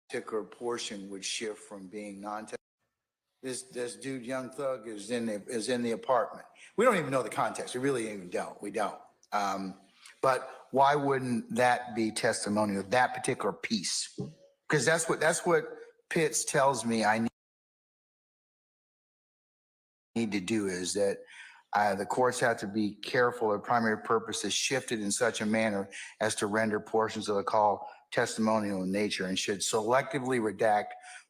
particular portion would shift from being this dude, Young Thug, is in the apartment. We don't even know the context. We really even don't. We don't. But why wouldn't that be testimonial, that particular piece? Because that's what Pitts tells me I need to do, is that the courts have to be careful. Their primary purpose is shifted in such a manner as to render portions of the call testimonial in nature, and should selectively redact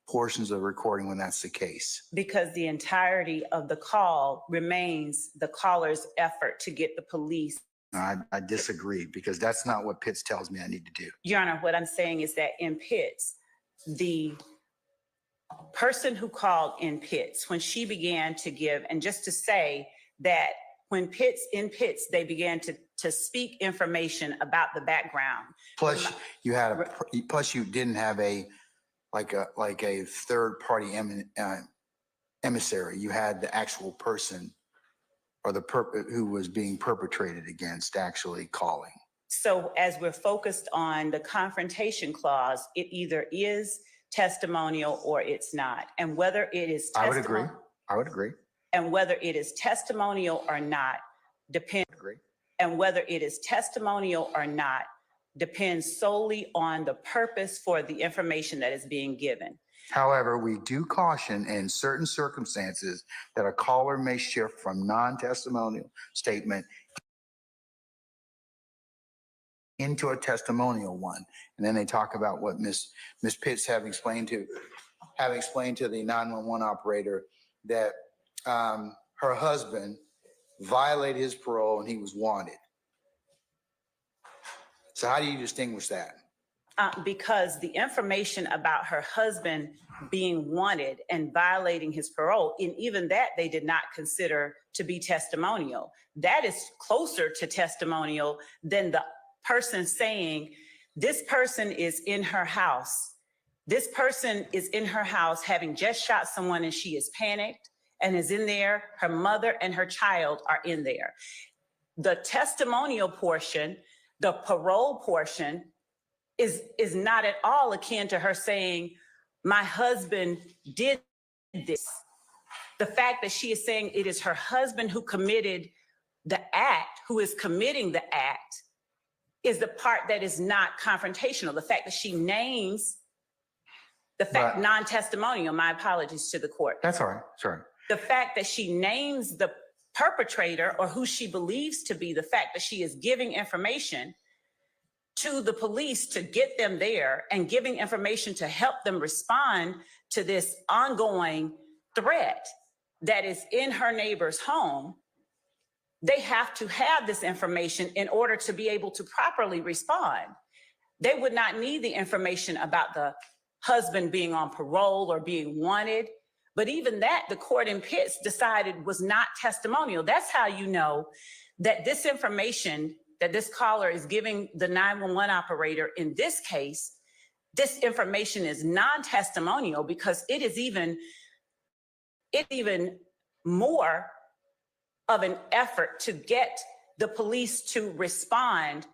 portions of the recording when that's the case. Because the entirety of the call remains the caller's effort to get the police. I disagree, because that's not what Pitts tells me I need to do. Your Honor, what I'm saying is that in Pitts, the person who called in Pitts, when she began to give, and just to say that when in Pitts, they began to speak information about the background. Plus, you didn't have a third party emissary. You had the actual person, or who was being perpetrated against, actually calling. So as we're focused on the confrontation clause, it either is testimonial or it's not. And whether it is testimonial, I would agree. And whether it is testimonial or not depends. And whether it is testimonial or not depends solely on the purpose for the information that is being given. However, we do caution in certain circumstances that a caller may shift from non-testimonial statement into a testimonial one. And then they talk about what Ms. Pitts having explained to the 911 operator that her husband violated his parole and he was wanted. So how do you distinguish that? Because the information about her husband being wanted and violating his parole, and even that they did not consider to be testimonial. That is closer to testimonial than the person saying, this person is in her house. This person is in her house having just shot someone and she is panicked and is in there. Her mother and her child are in there. The testimonial portion, the parole portion, is not at all akin to her saying, my husband did this. The fact that she is saying it is her husband who committed the act, who is committing the act, is the part that is not confrontational. The fact that she names the fact, non-testimonial, my apologies to the court. That's all right, sorry. The fact that she names the perpetrator or who she believes to be, the fact that she is giving information to the police to get them there and giving information to help them respond to this ongoing threat that is in her neighbor's home. They have to have this information in order to be able to properly respond. They would not need the information about the husband being on parole or being wanted. But even that, the court in Pitts decided was not testimonial. That's how you know that this information that this caller is giving the 911 operator in this case, this information is non-testimonial, because it is even more of an effort to get the police to respond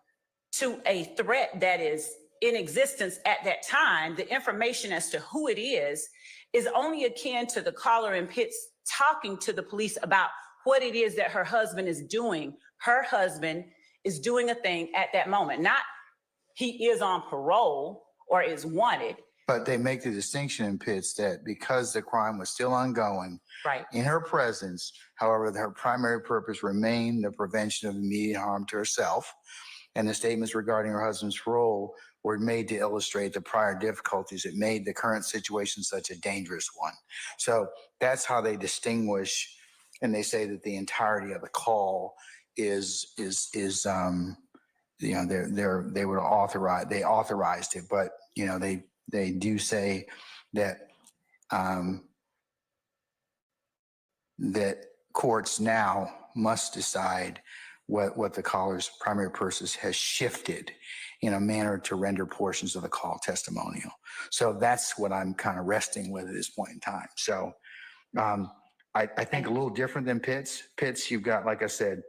to a threat that is in existence at that time. The information as to who it is only akin to the caller in Pitts talking to the police about what it is that her husband is doing. Her husband is doing a thing at that moment, not he is on parole or is wanted. But they make the distinction in Pitts that because the crime was still ongoing, right, in her presence, however, her primary purpose remained the prevention of immediate harm to herself, and the statements regarding her husband's parole were made to illustrate the prior difficulties that made the current situation such a dangerous one. So that's how they distinguish, and they say that the entirety of the call is you know, they authorized it, but you know, they do say that that courts now must decide what the caller's primary purpose has shifted in a manner to render portions of the call testimonial. So that's what I'm kind of resting with at this point in time. So I think a little different than Pitts. Pitts, you've got, like I said,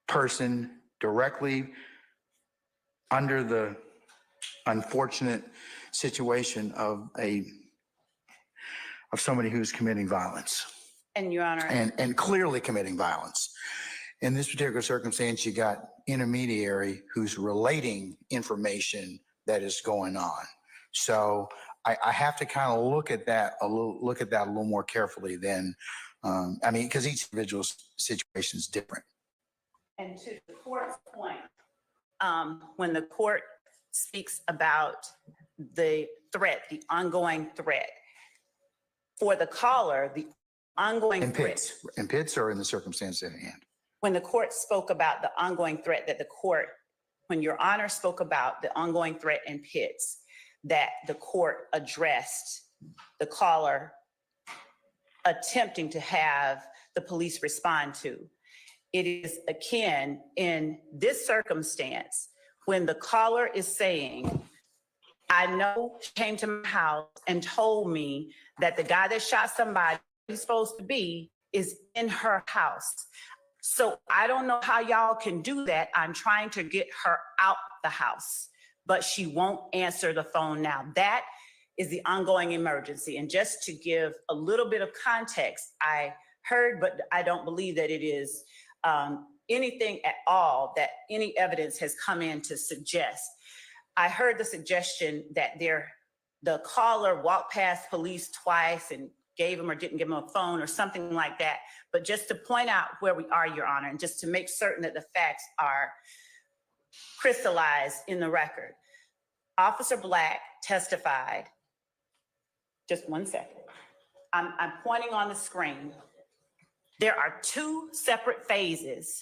person directly under the unfortunate situation of somebody who's committing violence And Your Honor, and clearly committing violence. In this particular circumstance, you got intermediary who's relating information that is going on. So I have to kind of look at that a little more carefully than, I mean, because each individual situation is different. and to the court's point, when the court speaks about the threat, the ongoing threat, for the caller, the ongoing threat. In Pitts or in the circumstance at hand? When the court spoke about the ongoing threat that the court, when Your Honor spoke about the ongoing threat in Pitts, that the court addressed the caller attempting to have the police respond to. It is akin in this circumstance when the caller is saying, I know she came to my house and told me that the guy that shot somebody he's supposed to be is in her house. So I don't know how y'all can do that. I'm trying to get her out the house, but she won't answer the phone now. That is the ongoing emergency. And just to give a little bit of context, I heard, but I don't believe that it is anything at all that any evidence has come in to suggest. I heard the suggestion that the caller walked past police twice and gave him or didn't give him a phone or something like that. But just to point out where we are, Your Honor, and just to make certain that the facts are crystallized in the record. Officer Black testified, just one second. I'm pointing on the screen. There are two separate phases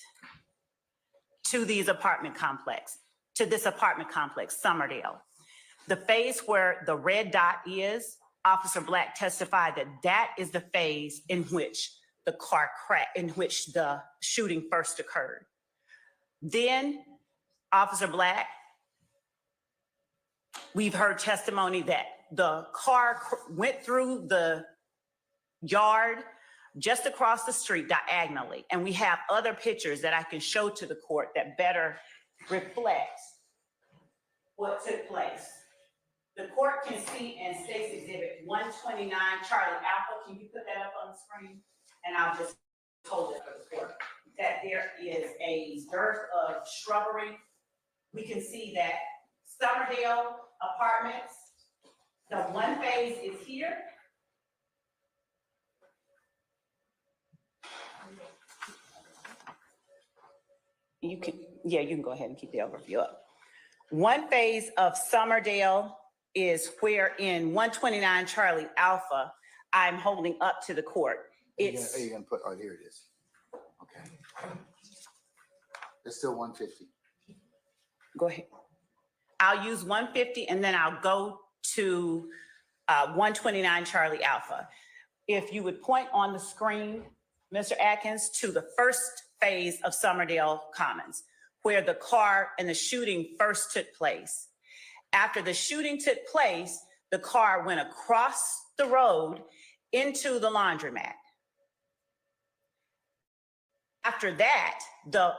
to this apartment complex, Summerdale. The phase where the red dot is, Officer Black testified that that is the phase in which the car crashed, in which the shooting first occurred. Then Officer Black, we've heard testimony that the car went through the yard just across the street diagonally. And we have other pictures that I can show to the court that better reflect what took place. The court can see in State's Exhibit 129, Charlie Alpha, can you put that up on the screen? And I'll just hold it for the court. That there is a dearth of shrubbery. We can see that Summerdale Apartments, the one phase is here. You can go ahead and keep the overview up. One phase of Summerdale is where in 129 Charlie Alpha, I'm holding up to the court. Are you gonna put, oh, here it is. Okay. It's still 150. Go ahead. I'll use 150 and then I'll go to 129 Charlie Alpha. If you would point on the screen, Mr. Atkins, to the first phase of Summerdale Commons, where the car and the shooting first took place. After the shooting took place, the car went across the road into the laundromat. After that, the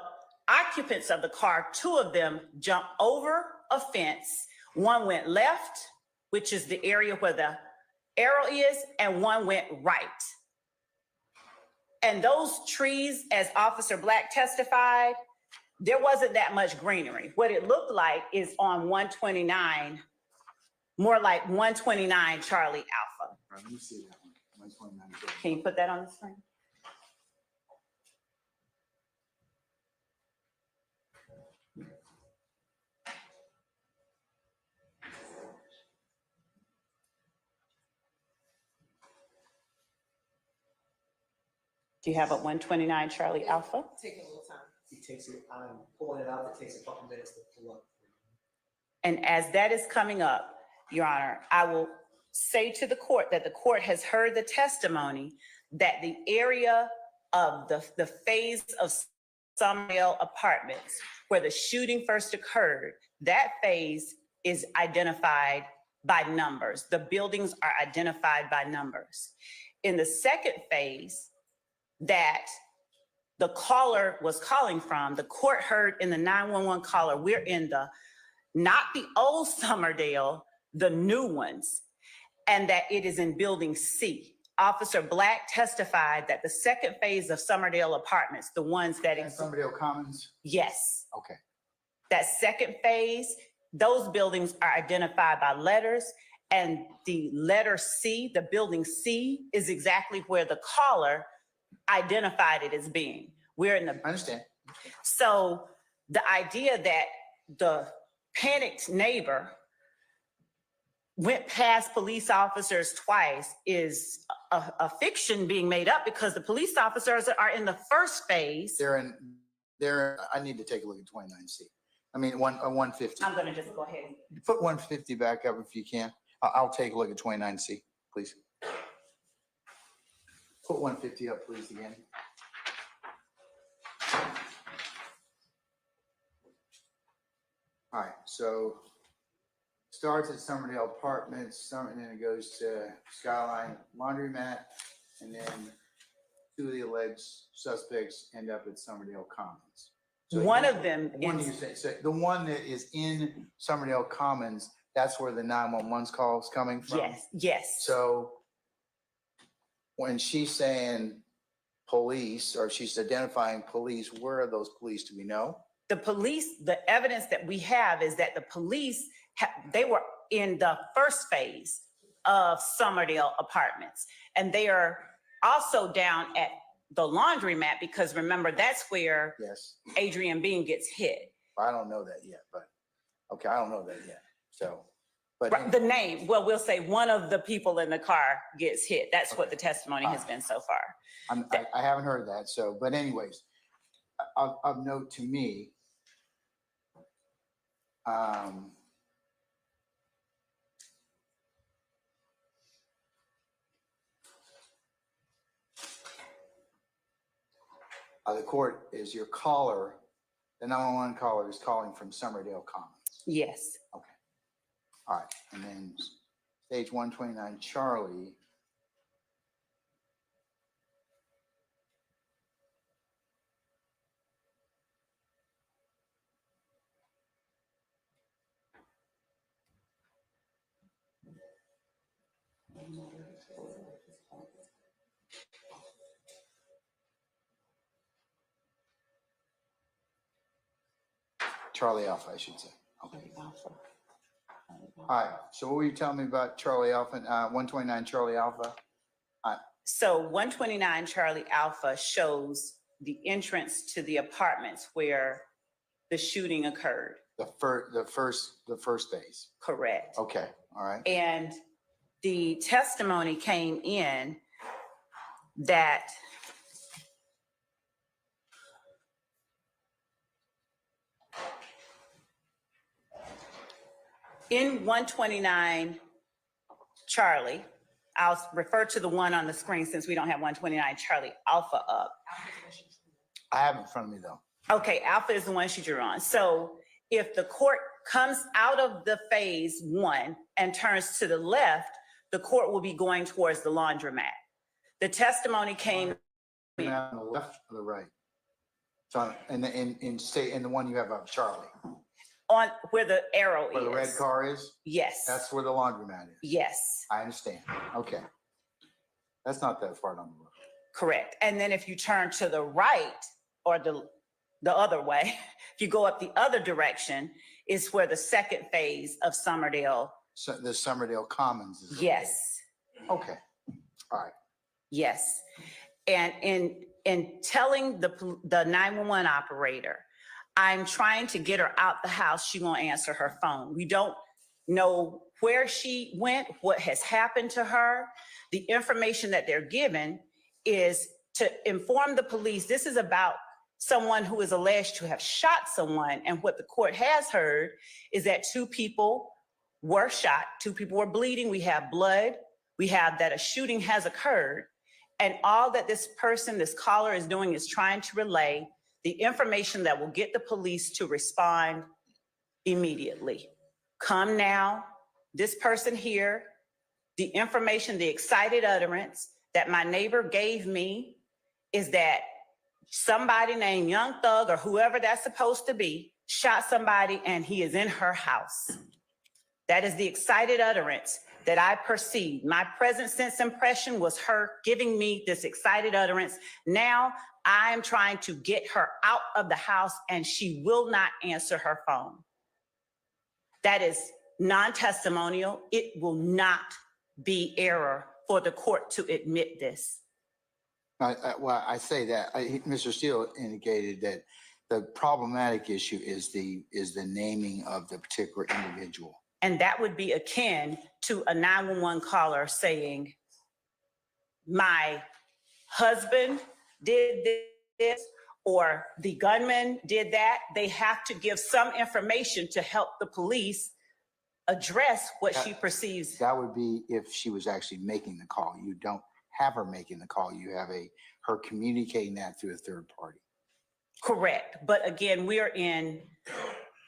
occupants of the car, two of them jumped over a fence. One went left, which is the area where the arrow is, and one went right. And those trees, as Officer Black testified, there wasn't that much greenery. What it looked like is on 129, more like 129 Charlie Alpha. All right, let me see that one. 129. Can you put that on the screen? Do you have a 129 Charlie Alpha? Take a little time. It takes it, I'm pulling it out, it takes a couple minutes to pull up. And as that is coming up, Your Honor, I will say to the court that the court has heard the testimony that the area of the phase of Summerdale Apartments where the shooting first occurred, that phase is identified by numbers. The buildings are identified by numbers. In the second phase that the caller was calling from, the court heard in the 911 caller, we're in the, not the old Summerdale, the new ones, and that it is in building C. Officer Black testified that the second phase of Summerdale Apartments, the ones that And Summerdale Commons? yes, Okay. that second phase, those buildings are identified by letters, and the letter C, the building C, is exactly where the caller identified it as being. We're in the I understand. So the idea that the panicked neighbor went past police officers twice is a fiction being made up, because the police officers are in the first phase. I need to take a look at 29C. I mean, 150. I'm gonna just go ahead. Put 150 back up if you can. I'll take a look at 29C, please. Put 150 up, please, again. All right, so starts at Summerdale Apartments, and then it goes to Skyline Laundromat, and then two of the alleged suspects end up at Summerdale Commons. So One of them one is, you say, so the one that is in Summerdale Commons, that's where the 911 call is coming from? yes. So when she's saying police, or she's identifying police, where are those police? Do we know? The police, the evidence that we have is that the police, they were in the first phase of Summerdale Apartments. And they are also down at the laundromat, because remember, that's where Yes. Adrian Bean gets hit. I don't know that yet, but, okay, I don't know that yet, so. But Right, the name, well, we'll say one of the people in the car gets hit. That's what the testimony has been so far. I haven't heard that, so, but anyways, of note to me, the court is your caller, the 911 caller is calling from Summerdale Commons. Yes. Okay. All right. And then stage 129, Charlie. Charlie Alpha, I should say. Okay. All right. So what were you telling me about Charlie Alpha, 129 Charlie Alpha? So 129 Charlie Alpha shows the entrance to the apartments where the shooting occurred. The first phase. Correct. Okay. All right. And the testimony came in that in 129 Charlie, I'll refer to the one on the screen since we don't have 129 Charlie Alpha up. I have it in front of me though. Okay, Alpha is the one she drew on. So if the court comes out of the phase one and turns to the left, the court will be going towards the laundromat. The testimony came in On the left or the right? So in the one you have of Charlie, on where the arrow where is. the red car is, Yes. that's where the laundromat is. Yes, I understand. Okay. That's not that far down the road. correct. And then if you turn to the right, or the other way, if you go up the other direction, is where the second phase of Summerdale. So the Summerdale Commons is. Yes, Okay. All right. yes. And in telling the 911 operator, I'm trying to get her out the house, she won't answer her phone. We don't know where she went, what has happened to her. The information that they're given is to inform the police. This is about someone who is alleged to have shot someone. And what the court has heard is that 2 people were shot, 2 people were bleeding. We have blood. We have that a shooting has occurred. And all that this person, this caller is doing is trying to relay the information that will get the police to respond immediately. Come now, this person here, the information, the excited utterance that my neighbor gave me is that somebody named Young Thug, or whoever that's supposed to be, shot somebody and he is in her house. That is the excited utterance that I perceived. My present sense impression was her giving me this excited utterance. Now I am trying to get her out of the house and she will not answer her phone. That is non-testimonial. It will not be error for the court to admit this. Well, I say that Mr. Steele indicated that the problematic issue is the naming of the particular individual. And that would be akin to a 911 caller saying, my husband did this, or the gunman did that. They have to give some information to help the police address what she perceives. That would be if she was actually making the call. You don't have her making the call. You have her communicating that through a third party. Correct. But again, we're in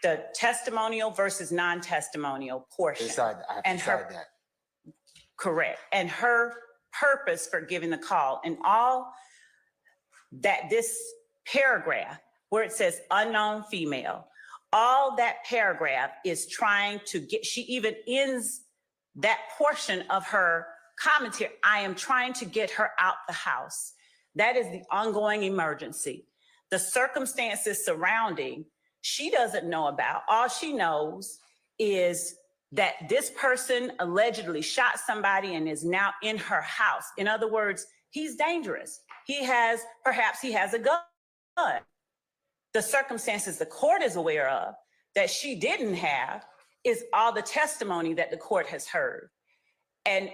the testimonial versus non-testimonial portion. I have to decide that. Correct. And her purpose for giving the call, and all that this paragraph where it says unknown female, all that paragraph is trying to get, she even ends that portion of her commentary. I am trying to get her out the house. That is the ongoing emergency. The circumstances surrounding, she doesn't know about. All she knows is that this person allegedly shot somebody and is now in her house. In other words, he's dangerous. Perhaps he has a gun. The circumstances the court is aware of that she didn't have is all the testimony that the court has heard. And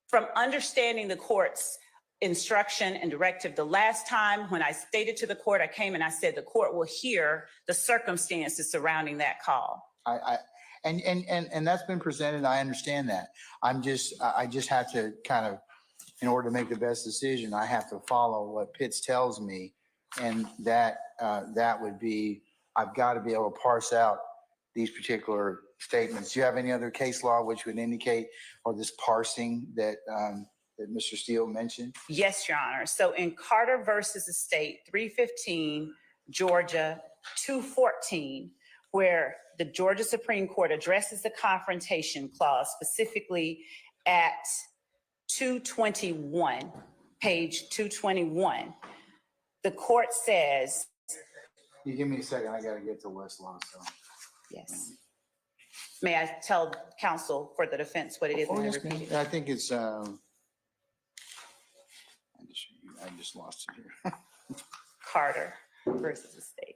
from understanding the court's instruction and directive, the last time when I stated to the court, I came and I said, the court will hear the circumstances surrounding that call. And that's been presented. I understand that. I just have to kind of, in order to make the best decision, I have to follow what Pitts tells me. And that would be, I've got to be able to parse out these particular statements. Do you have any other case law which would indicate, or this parsing that Mr. Steele mentioned? Yes, Your Honor. So in Carter versus the state, 315, Georgia, 214, where the Georgia Supreme Court addresses the confrontation clause specifically at 221, page 221, the court says. You give me a second, I got to get to Westlaw, so. Yes. May I tell counsel for the defense what it is? Yes, I think it's, I just lost it here. Carter versus the state.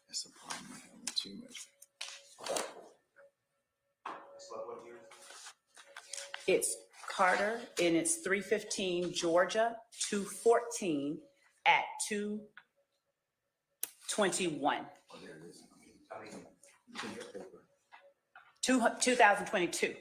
That's the problem. I have too much. It's Carter, and it's 315 Georgia, 214 at 221. Oh, there it is. 2022.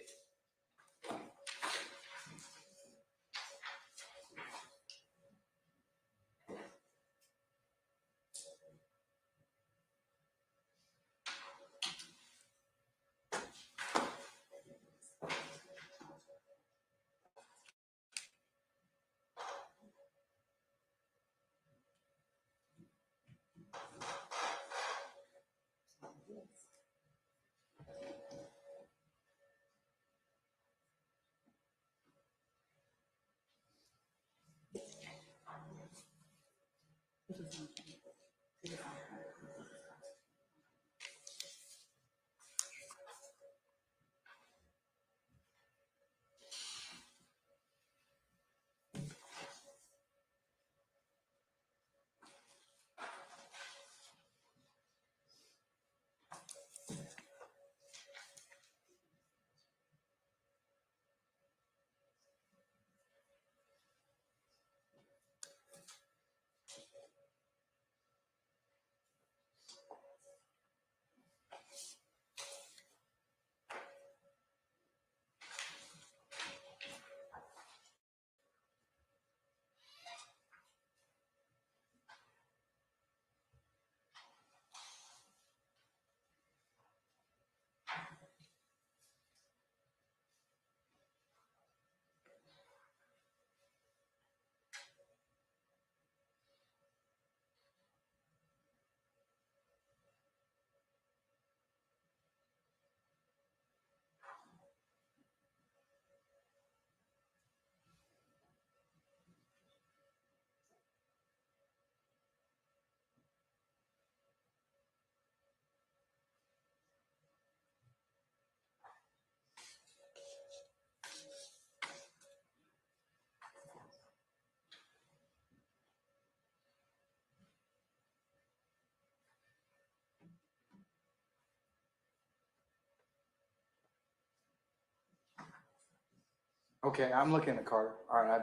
Okay, I'm looking at Carter. All right,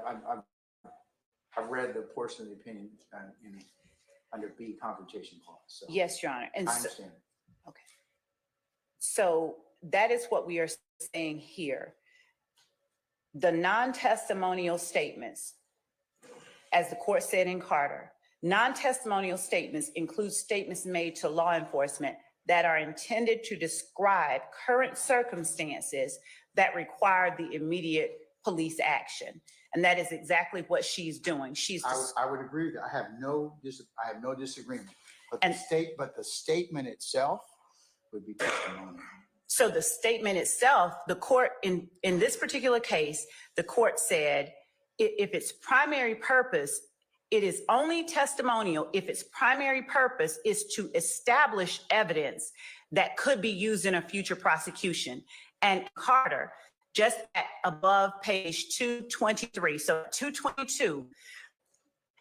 I've read the portion of the opinion under B confrontation clause. So Yes, Your Honor. And I so, understand. so that is what we are saying here. The non-testimonial statements, as the court said in Carter, non-testimonial statements include statements made to law enforcement that are intended to describe current circumstances that require the immediate police action. And that is exactly what she's doing. I would agree with that. I have no disagreement. But And- the statement itself would be testimonial. So the statement itself, the court in this particular case, the court said, if its primary purpose, it is only testimonial if its primary purpose is to establish evidence that could be used in a future prosecution. And Carter, just above page 223, so 222,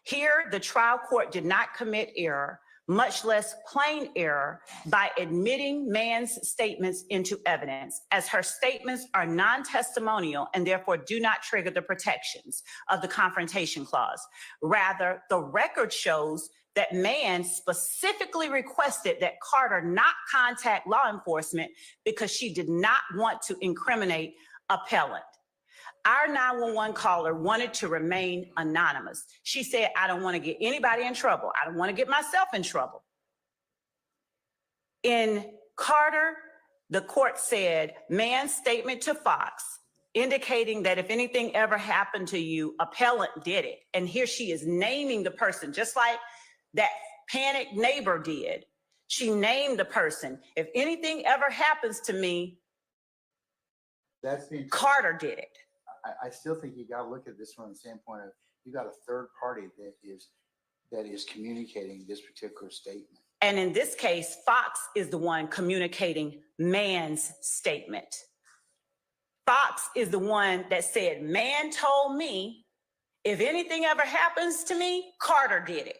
here the trial court did not commit error, much less plain error, by admitting Mann's statements into evidence, as her statements are non-testimonial and therefore do not trigger the protections of the confrontation clause. Rather, the record shows that Mann specifically requested that Carter not contact law enforcement because she did not want to incriminate appellant. Our 911 caller wanted to remain anonymous. She said, I don't want to get anybody in trouble. I don't want to get myself in trouble. In Carter, the court said, Mann's statement to Fox, indicating that if anything ever happened to you, appellant did it. And here she is naming the person, just like that panicked neighbor did. She named the person. If anything ever happens to me, Carter did it. I still think you got to look at this from the standpoint of you got a third party that is communicating this particular statement. And in this case, Fox is the one communicating Mann's statement. Fox is the one that said, Mann told me if anything ever happens to me, Carter did it.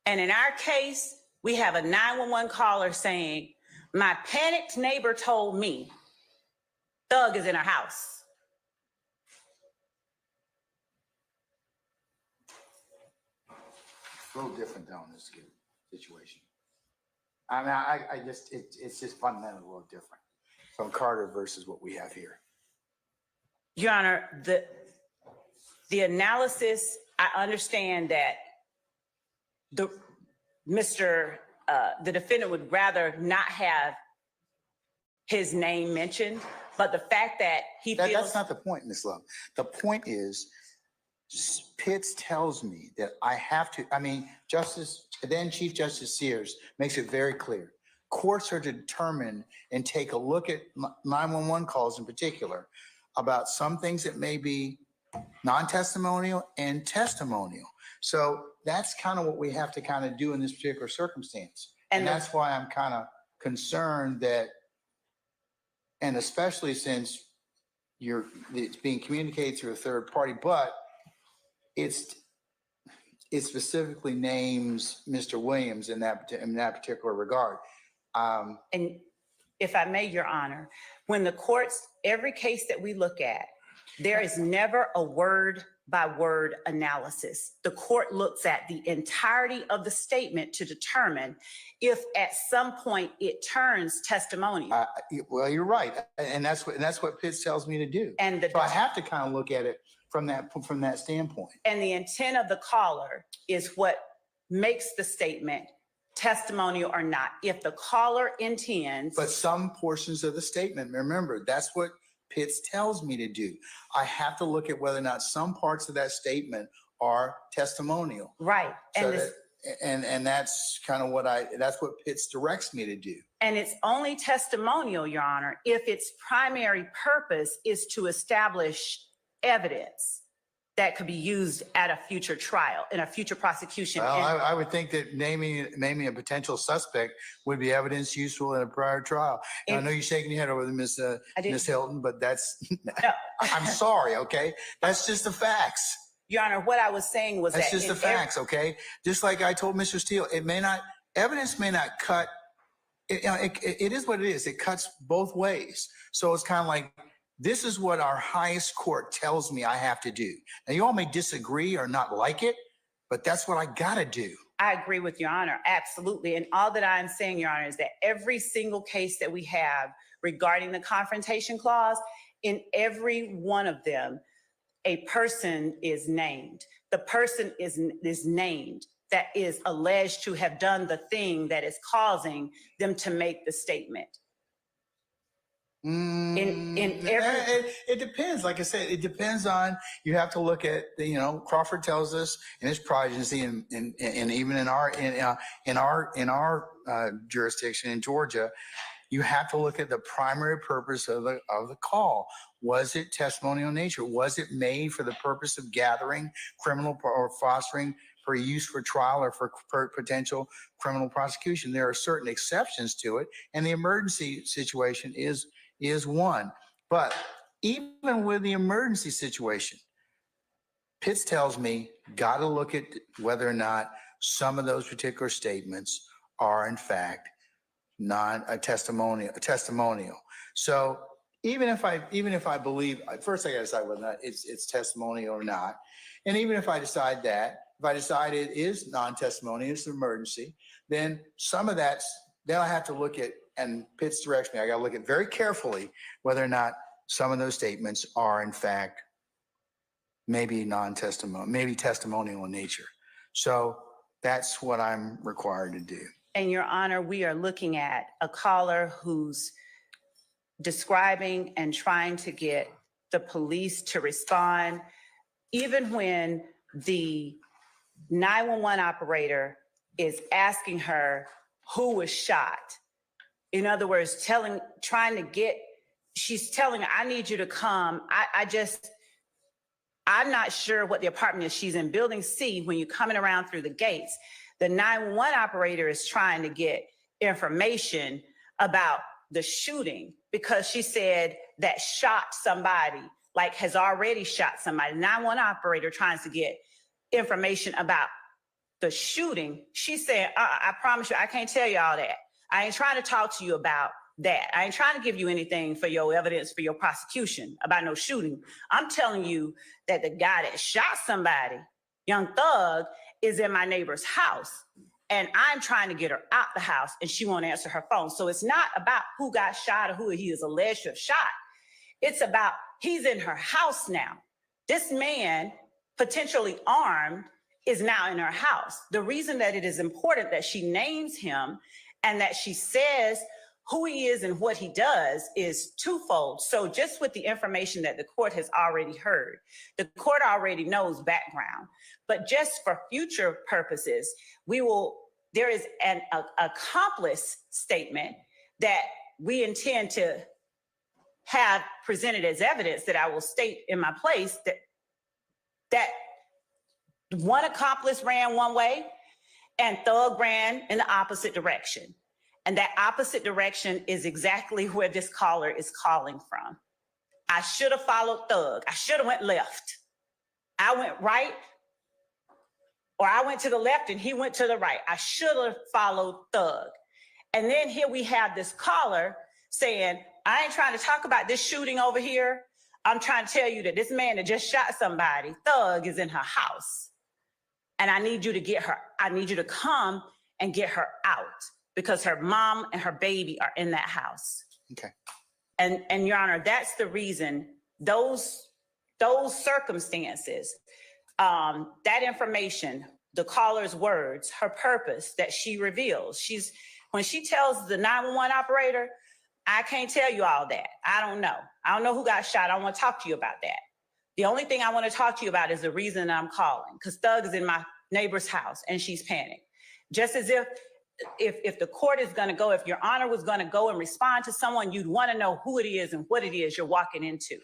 And in our case, we have a 911 caller saying, my panicked neighbor told me Thug is in her house. A little different though in this situation. I mean, it's just fundamentally a little different from Carter versus what we have here. Your Honor, the analysis, I understand that the defendant would rather not have his name mentioned, but the fact that he feels— That's not the point, Ms. Love. The point is, Pitts tells me that I have to, Chief Justice Sears makes it very clear. Courts are to determine and take a look at 911 calls in particular about some things that may be non-testimonial and testimonial. So that's kind of what we have to kind of do in this particular circumstance. And that's why I'm kind of concerned that, and especially since it's being communicated through a third party, but it specifically names Mr. Williams in that particular regard. And if I may, Your Honor, when the courts, every case that we look at, there is never a word by word analysis. The court looks at the entirety of the statement to determine if at some point it turns testimonial. Well, you're right. And that's what Pitts tells me to do. And so I have to kind of look at it from that standpoint. And the intent of the caller is what makes the statement testimonial or not. If the caller intends— But some portions of the statement, remember, that's what Pitts tells me to do. I have to look at whether or not some parts of that statement are testimonial. Right. So and that's kind of that's what Pitts directs me to do. And it's only testimonial, Your Honor, if its primary purpose is to establish evidence that could be used at a future trial, in a future prosecution. Well, I would think that naming a potential suspect would be evidence useful in a prior trial. And I know you're shaking your head over Miss Hilton, but that's, No. I'm sorry, okay? That's just the facts. Your Honor, what I was saying was that's just the facts, okay? Just like I told Mr. Steele, evidence may not cut, it is what it is. It cuts both ways. So it's kind of like This is what our highest court tells me I have to do. Now, you all may disagree or not like it, but that's what I got to do. I agree with Your Honor, absolutely. And all that I'm saying, Your Honor, is that every single case that we have regarding the confrontation clause, in every one of them, a person is named. The person is named that is alleged to have done the thing that is causing them to make the statement. It depends. Like I said, it depends on, you have to look at, Crawford tells us in his progeny and even in our jurisdiction in Georgia, you have to look at the primary purpose of the call. Was it testimonial in nature? Was it made for the purpose of gathering criminal or fostering for use for trial or for potential criminal prosecution? There are certain exceptions to it, and the emergency situation is one. But even with the emergency situation, Pitts tells me, got to look at whether or not some of those particular statements are in fact testimonial. So even if I believe, first I got to decide whether or not it's testimonial or not. And even if I decide it is non-testimonial, it's an emergency, then some of then I have to look at, and Pitts directs me, I got to look at very carefully whether or not some of those statements are in fact maybe non-testimonial, maybe testimonial in nature. So that's what I'm required to do. And Your Honor, we are looking at a caller who's describing and trying to get the police to respond, even when the 911 operator is asking her who was shot. In other words, she's telling her, I need you to come. I'm not sure what the apartment is. She's in building C when you're coming around through the gates. The 911 operator is trying to get information about the shooting because she said that shot somebody, like has already shot somebody. 911 operator trying to get information about the shooting. She's saying, I promise you, I can't tell you all that. I ain't trying to talk to you about that. I ain't trying to give you anything for your evidence for your prosecution about no shooting. I'm telling you that the guy that shot somebody, Young Thug, is in my neighbor's house. And I'm trying to get her out the house and she won't answer her phone. So it's not about who got shot or who he is alleged to have shot. It's about he's in her house now. This man, potentially armed, is now in her house. The reason that it is important that she names him and that she says who he is and what he does is twofold. So just with the information that the court has already heard, the court already knows background, but just for future purposes, there is an accomplice statement that we intend to have presented as evidence that I will state in my place that one accomplice ran one way and Thug ran in the opposite direction. And that opposite direction is exactly where this caller is calling from. I should have followed Thug. I should have went left. I went right, or I went to the left and he went to the right. I should have followed Thug. And then here we have this caller saying, I ain't trying to talk about this shooting over here. I'm trying to tell you that this man that just shot somebody, Thug, is in her house. And I need you to come and get her out because her mom and her baby are in that house. Okay. And Your Honor, that's the reason those circumstances, that information, the caller's words, her purpose that she reveals. When she tells the 911 operator, I can't tell you all that. I don't know. I don't know who got shot. I don't want to talk to you about that. The only thing I want to talk to you about is the reason I'm calling, because Thug is in my neighbor's house and she's panicked. Just as if the court is going to go, if Your Honor was going to go and respond to someone, you'd want to know who it is and what it is you're walking into.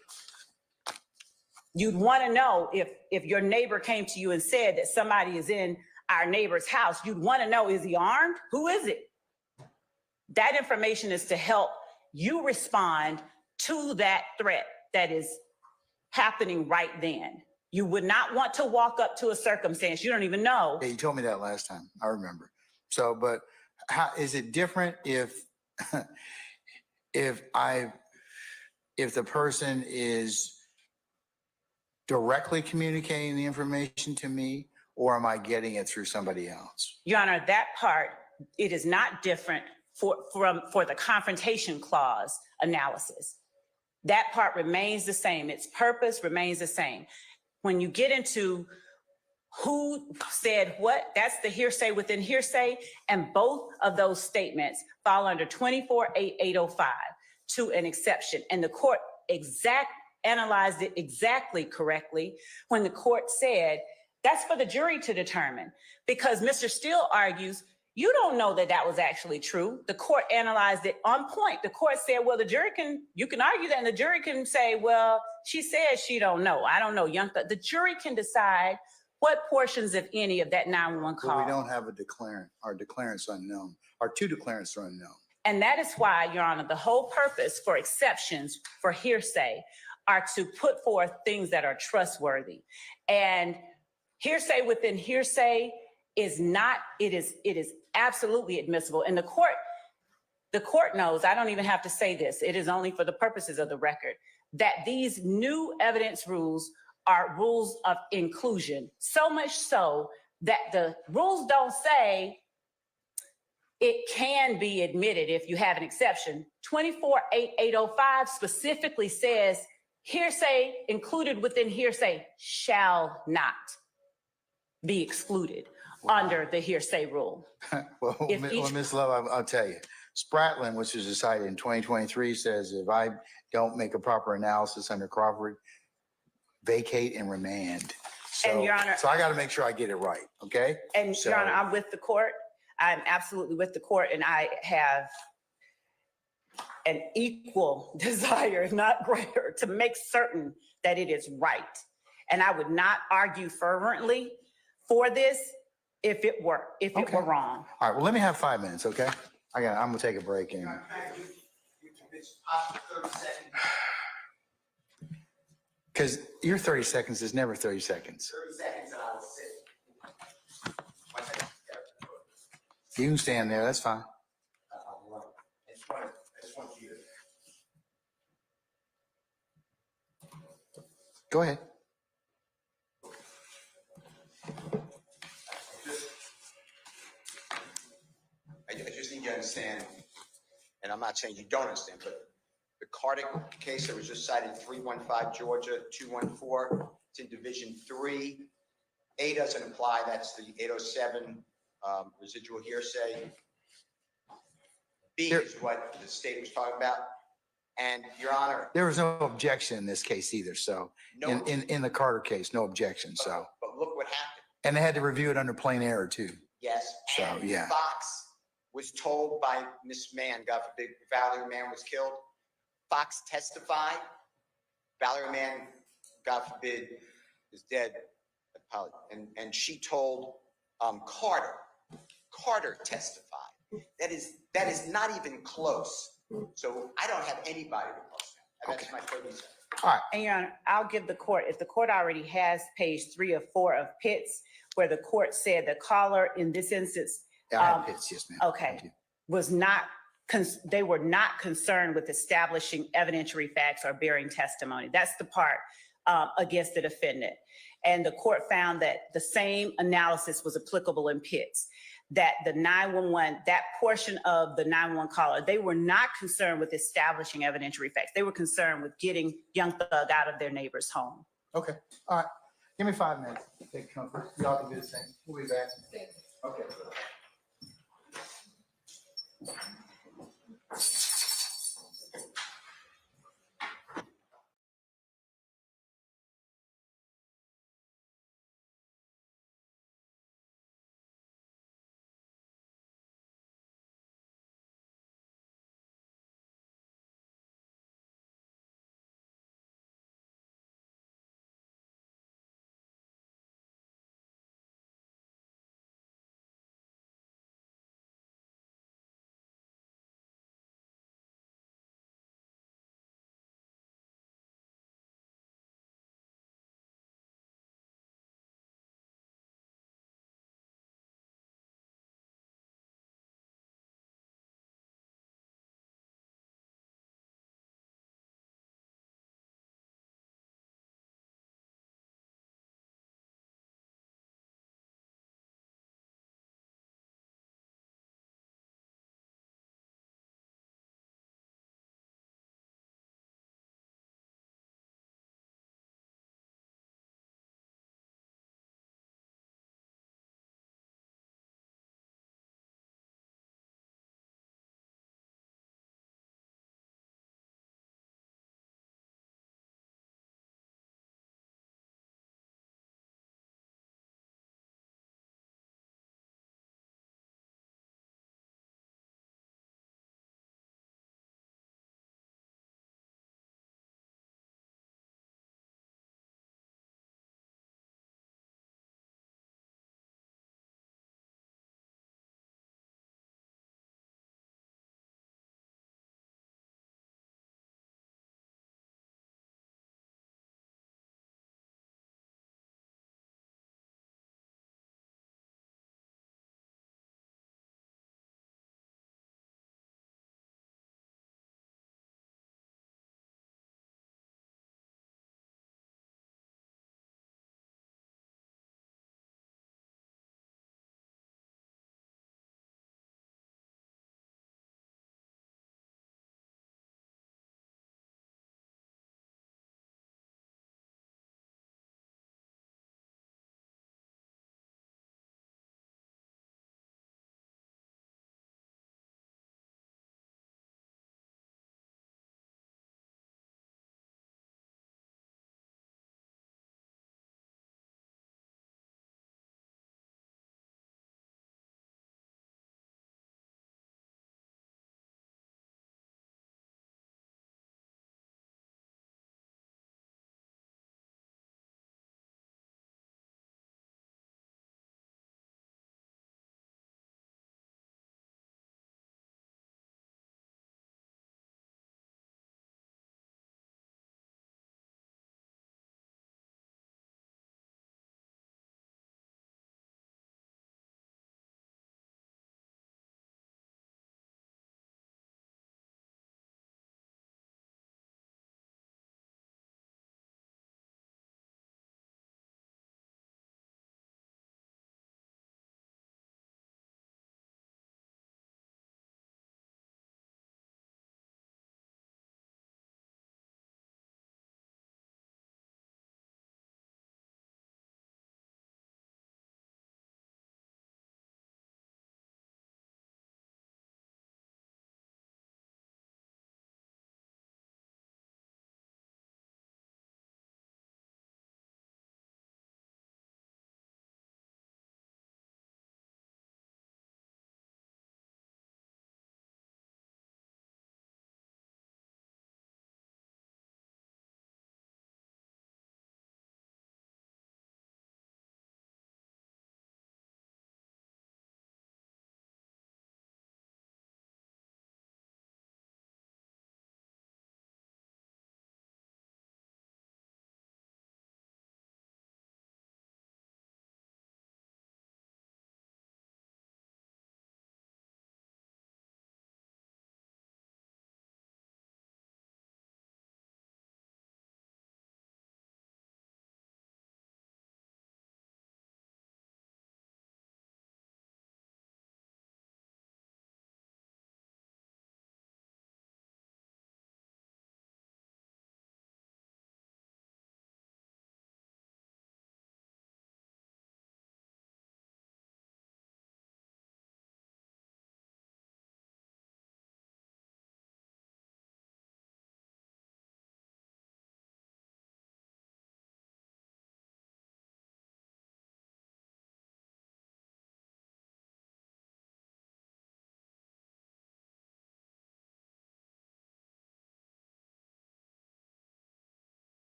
You'd want to know if your neighbor came to you and said that somebody is in our neighbor's house, you'd want to know, is he armed? Who is it? That information is to help you respond to that threat that is happening right then. You would not want to walk up to a circumstance you don't even know. Yeah, you told me that last time. I remember. So, but how is it different if if the person is directly communicating the information to me, or am I getting it through somebody else? Your Honor, that part, it is not different for the confrontation clause analysis. That part remains the same. Its purpose remains the same. When you get into who said what, that's the hearsay within hearsay, and both of those statements fall under 24-805 to an exception. And the court analyzed it exactly correctly when the court said that's for the jury to determine, because Mr. Steele argues you don't know that that was actually true. The court analyzed it on point. The court said, well, you can argue that, and the jury can say, well, she says she don't know. I don't know, Young Thug. The jury can decide what portions, if any, of that 911 call. Well, we don't have a declarant. Our declarant's unknown. Our two declarants are unknown. And that is why, Your Honor, the whole purpose for exceptions for hearsay are to put forth things that are trustworthy. And hearsay within hearsay is not, it is absolutely admissible. And the court knows, I don't even have to say this, it is only for the purposes of the record, that these new evidence rules are rules of inclusion. So much so that the rules don't say it can be admitted if you have an exception. 24-805 specifically says hearsay included within hearsay shall not be excluded under the hearsay rule. Well, Ms. Love, I'll tell you, Spratling, which was decided in 2023, says if I don't make a proper analysis under Crawford, vacate and remand. So, And Your Honor, so I got to make sure I get it right, okay? and Your Honor, I'm with the court. I'm absolutely with the court, and I have an equal desire, if not greater, to make certain that it is right. And I would not argue fervently for this if it were wrong. All right, well, let me have 5 minutes, okay? I'm gonna take a break and. Because your 30 seconds is never 30 seconds. 30 seconds and I will sit. You can stand there, that's fine. I just want you to. Go ahead. I just need you to understand, and I'm not saying you don't understand, but the Cardiff case that was just cited, 315 Georgia 214, it's in Division 3. A doesn't apply, that's the 807 residual hearsay. B is what the state was talking about. And Your Honor. There was no objection in this case either, so No, in the Carter case, no objection, so. But look what happened. And they had to review it under plain error too. Yes. So, And yeah. Fox was told by Miss Mann, God forbid, Valerie Mann was killed. Fox testified. Valerie Mann, God forbid, is dead. And she told Carter. Carter testified. That is not even close. So I don't have anybody to post that. That's my 30 seconds. All right. And Your Honor, I'll give the court, if the court already has page 3 of 4 of Pitts, where the court said the caller in this instance. Yeah, I have Pitts, yes, ma'am. Okay, was not, they were not concerned with establishing evidentiary facts or bearing testimony. That's the part against the defendant. And the court found that the same analysis was applicable in Pitts, that the 911, that portion of the 911 caller, they were not concerned with establishing evidentiary facts. They were concerned with getting Young Thug out of their neighbor's home. Okay, all right. Give me 5 minutes. Take comfort. Y'all can do the same. We'll be back. Okay.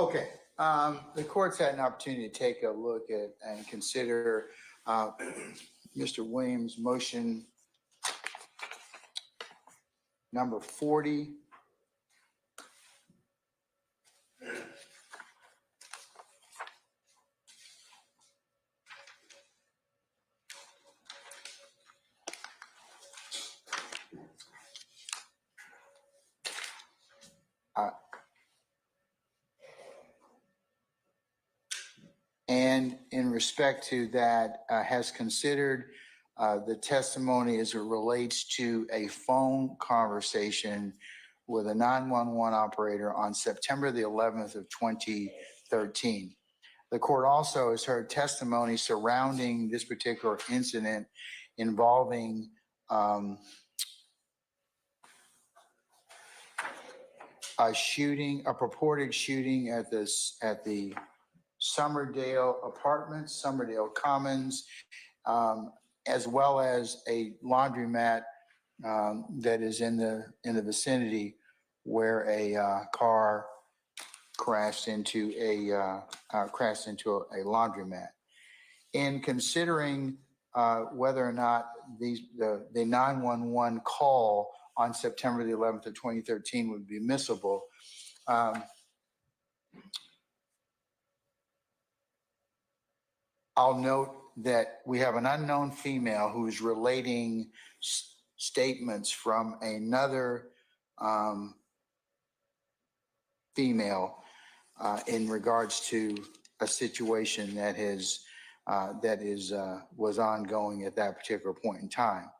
Okay, the court's had an opportunity to take a look at and consider Mr. Williams' motion number 40. And in respect to that, has considered the testimony as it relates to a phone conversation with a 911 operator on September the 11th of 2013. The court also has heard testimony surrounding this particular incident involving a purported shooting at the Summerdale Apartments, Summerdale Commons, as well as a laundromat that is in the vicinity where a car crashed into a laundromat. In considering whether or not the 911 call on September the 11th of 2013 would be admissible, I'll note that we have an unknown female who's relating statements from another female in regards to a situation that was ongoing at that particular point in time.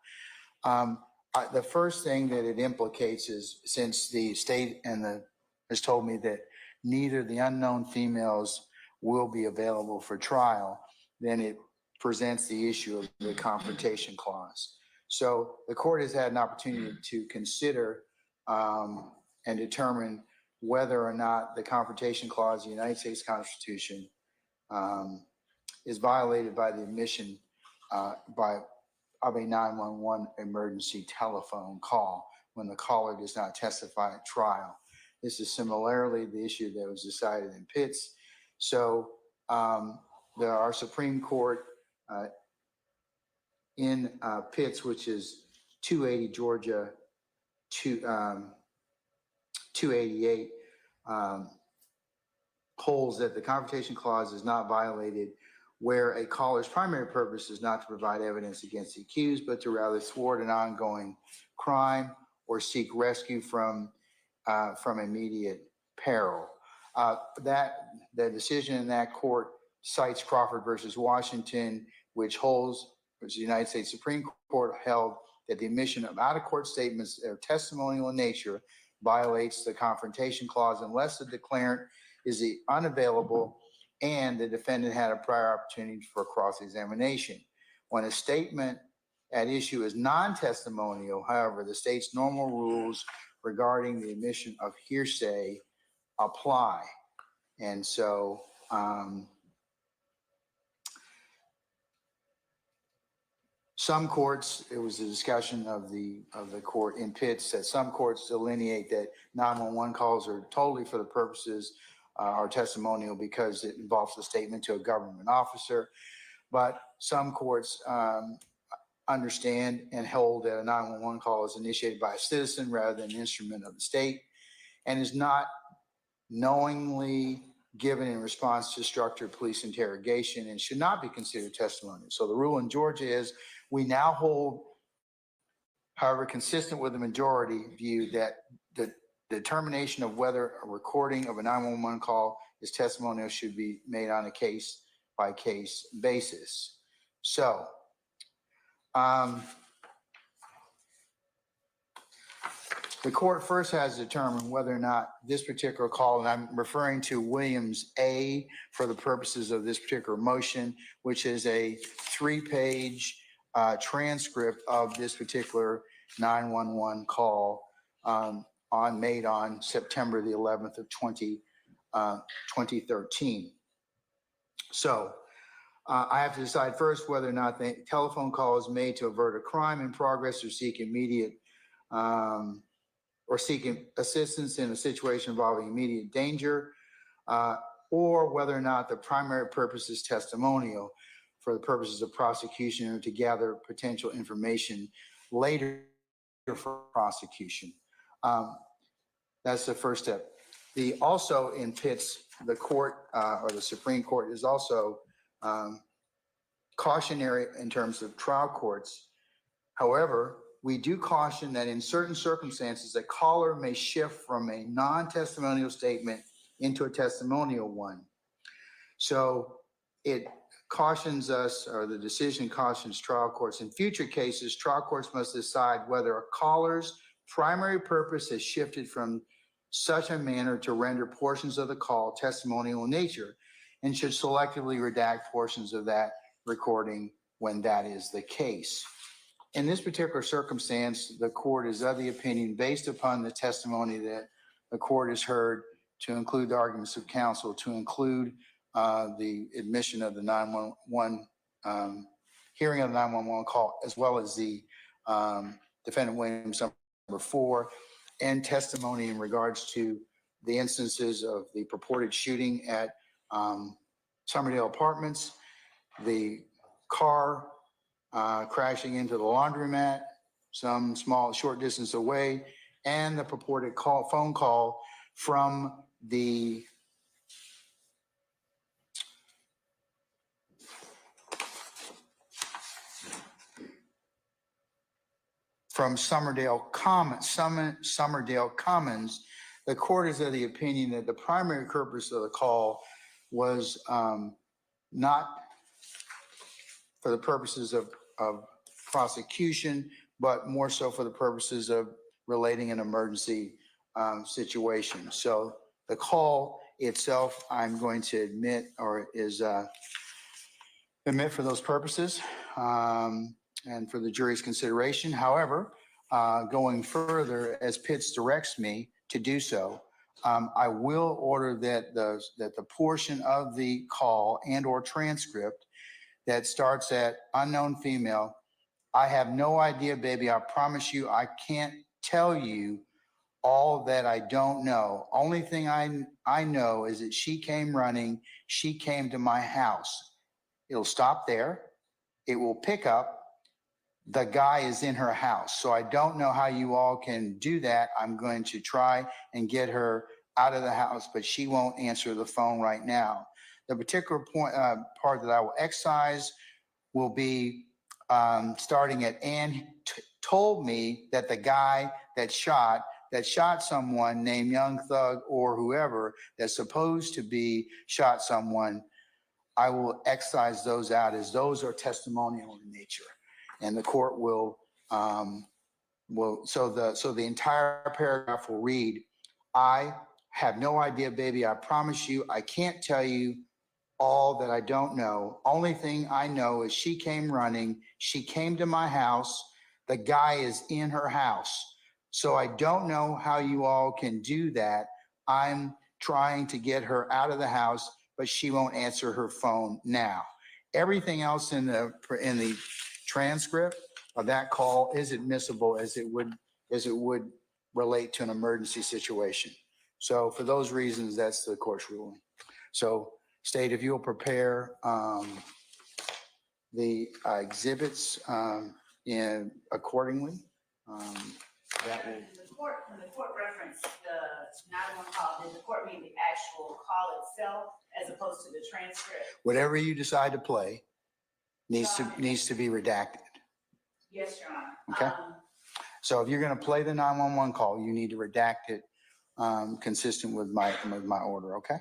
The first thing that it implicates is, since the state has told me that neither the unknown females will be available for trial, then it presents the issue of the confrontation clause. So the court has had an opportunity to consider and determine whether or not the confrontation clause of the United States Constitution is violated by the admission of a 911 emergency telephone call when the caller does not testify at trial. This is similarly the issue that was decided in Pitts. So our Supreme Court in Pitts, which is 280 Georgia 288, holds that the confrontation clause is not violated where a caller's primary purpose is not to provide evidence against the accused, but to rather thwart an ongoing crime or seek rescue from immediate peril. The decision in that court cites Crawford versus Washington, which the United States Supreme Court held that the admission of out-of-court statements that are testimonial in nature violates the confrontation clause unless the declarant is unavailable and the defendant had a prior opportunity for cross-examination. When a statement at issue is non-testimonial, however, the state's normal rules regarding the admission of hearsay apply. And so some courts, it was a discussion of the court in Pitts, that some courts delineate that 911 calls are totally for the purposes are testimonial because it involves a statement to a government officer. But some courts understand and hold that a 911 call is initiated by a citizen rather than an instrument of the state and is not knowingly given in response to structured police interrogation and should not be considered testimonial. So the rule in Georgia is we now hold, however, consistent with the majority view, that the determination of whether a recording of a 911 call is testimonial should be made on a case-by-case basis. So the court first has to determine whether or not this particular call, and I'm referring to Williams A for the purposes of this particular motion, which is a 3-page transcript of this particular 911 call made on September the 11th of 2013. So I have to decide first whether or not the telephone call is made to avert a crime in progress or seek seeking assistance in a situation involving immediate danger. or whether or not the primary purpose is testimonial for the purposes of prosecution or to gather potential information later for prosecution. That's the first step. Also in Pitts, the court or the Supreme Court is also cautionary in terms of trial courts. However, we do caution that in certain circumstances, a caller may shift from a non-testimonial statement into a testimonial one. So it cautions us, or the decision cautions trial courts. In future cases, trial courts must decide whether a caller's primary purpose has shifted from such a manner to render portions of the call testimonial in nature, and should selectively redact portions of that recording when that is the case. In this particular circumstance, the court is of the opinion, based upon the testimony that the court has heard, to include the arguments of counsel, to include the admission of the 911 hearing of the 911 call, as well as the defendant Williams number 4, and testimony in regards to the instances of the purported shooting at Summerdale Apartments, the car crashing into the laundromat some short distance away, and the purported phone call from Summerdale Commons. The court is of the opinion that the primary purpose of the call was not for the purposes of prosecution, but more so for the purposes of relating an emergency situation. So the call itself, I'm going to admit, or is admit for those purposes and for the jury's consideration. However, going further, as Pitts directs me to do so, I will order that the portion of the call and or transcript that starts at unknown female, "I have no idea, baby. I promise you, I can't tell you all that I don't know. Only thing I know is that she came running. She came to my house." It'll stop there. It will pick up, "The guy is in her house." So I don't know how you all can do that. I'm going to try and get her out of the house, but she won't answer the phone right now. The particular part that I will excise will be starting at Ann told me that the guy that shot someone named Young Thug or whoever that's supposed to be shot someone. I will excise those out as those are testimonial in nature, and the court will so the entire paragraph will read, "I have no idea, baby. I promise you, I can't tell you all that I don't know. Only thing I know is she came running. She came to my house. The guy is in her house. So I don't know how you all can do that. I'm trying to get her out of the house, but she won't answer her phone now." Everything else in the transcript of that call is admissible as it would relate to an emergency situation. So for those reasons, that's the court's ruling. So State, if you'll prepare the exhibits accordingly, that will. When the court referenced the 911 call, did the court mean the actual call itself as opposed to the transcript? Whatever you decide to play needs to be redacted. Yes, Your Honor. Okay. So if you're going to play the 911 call, you need to redact it consistent with my order. Okay.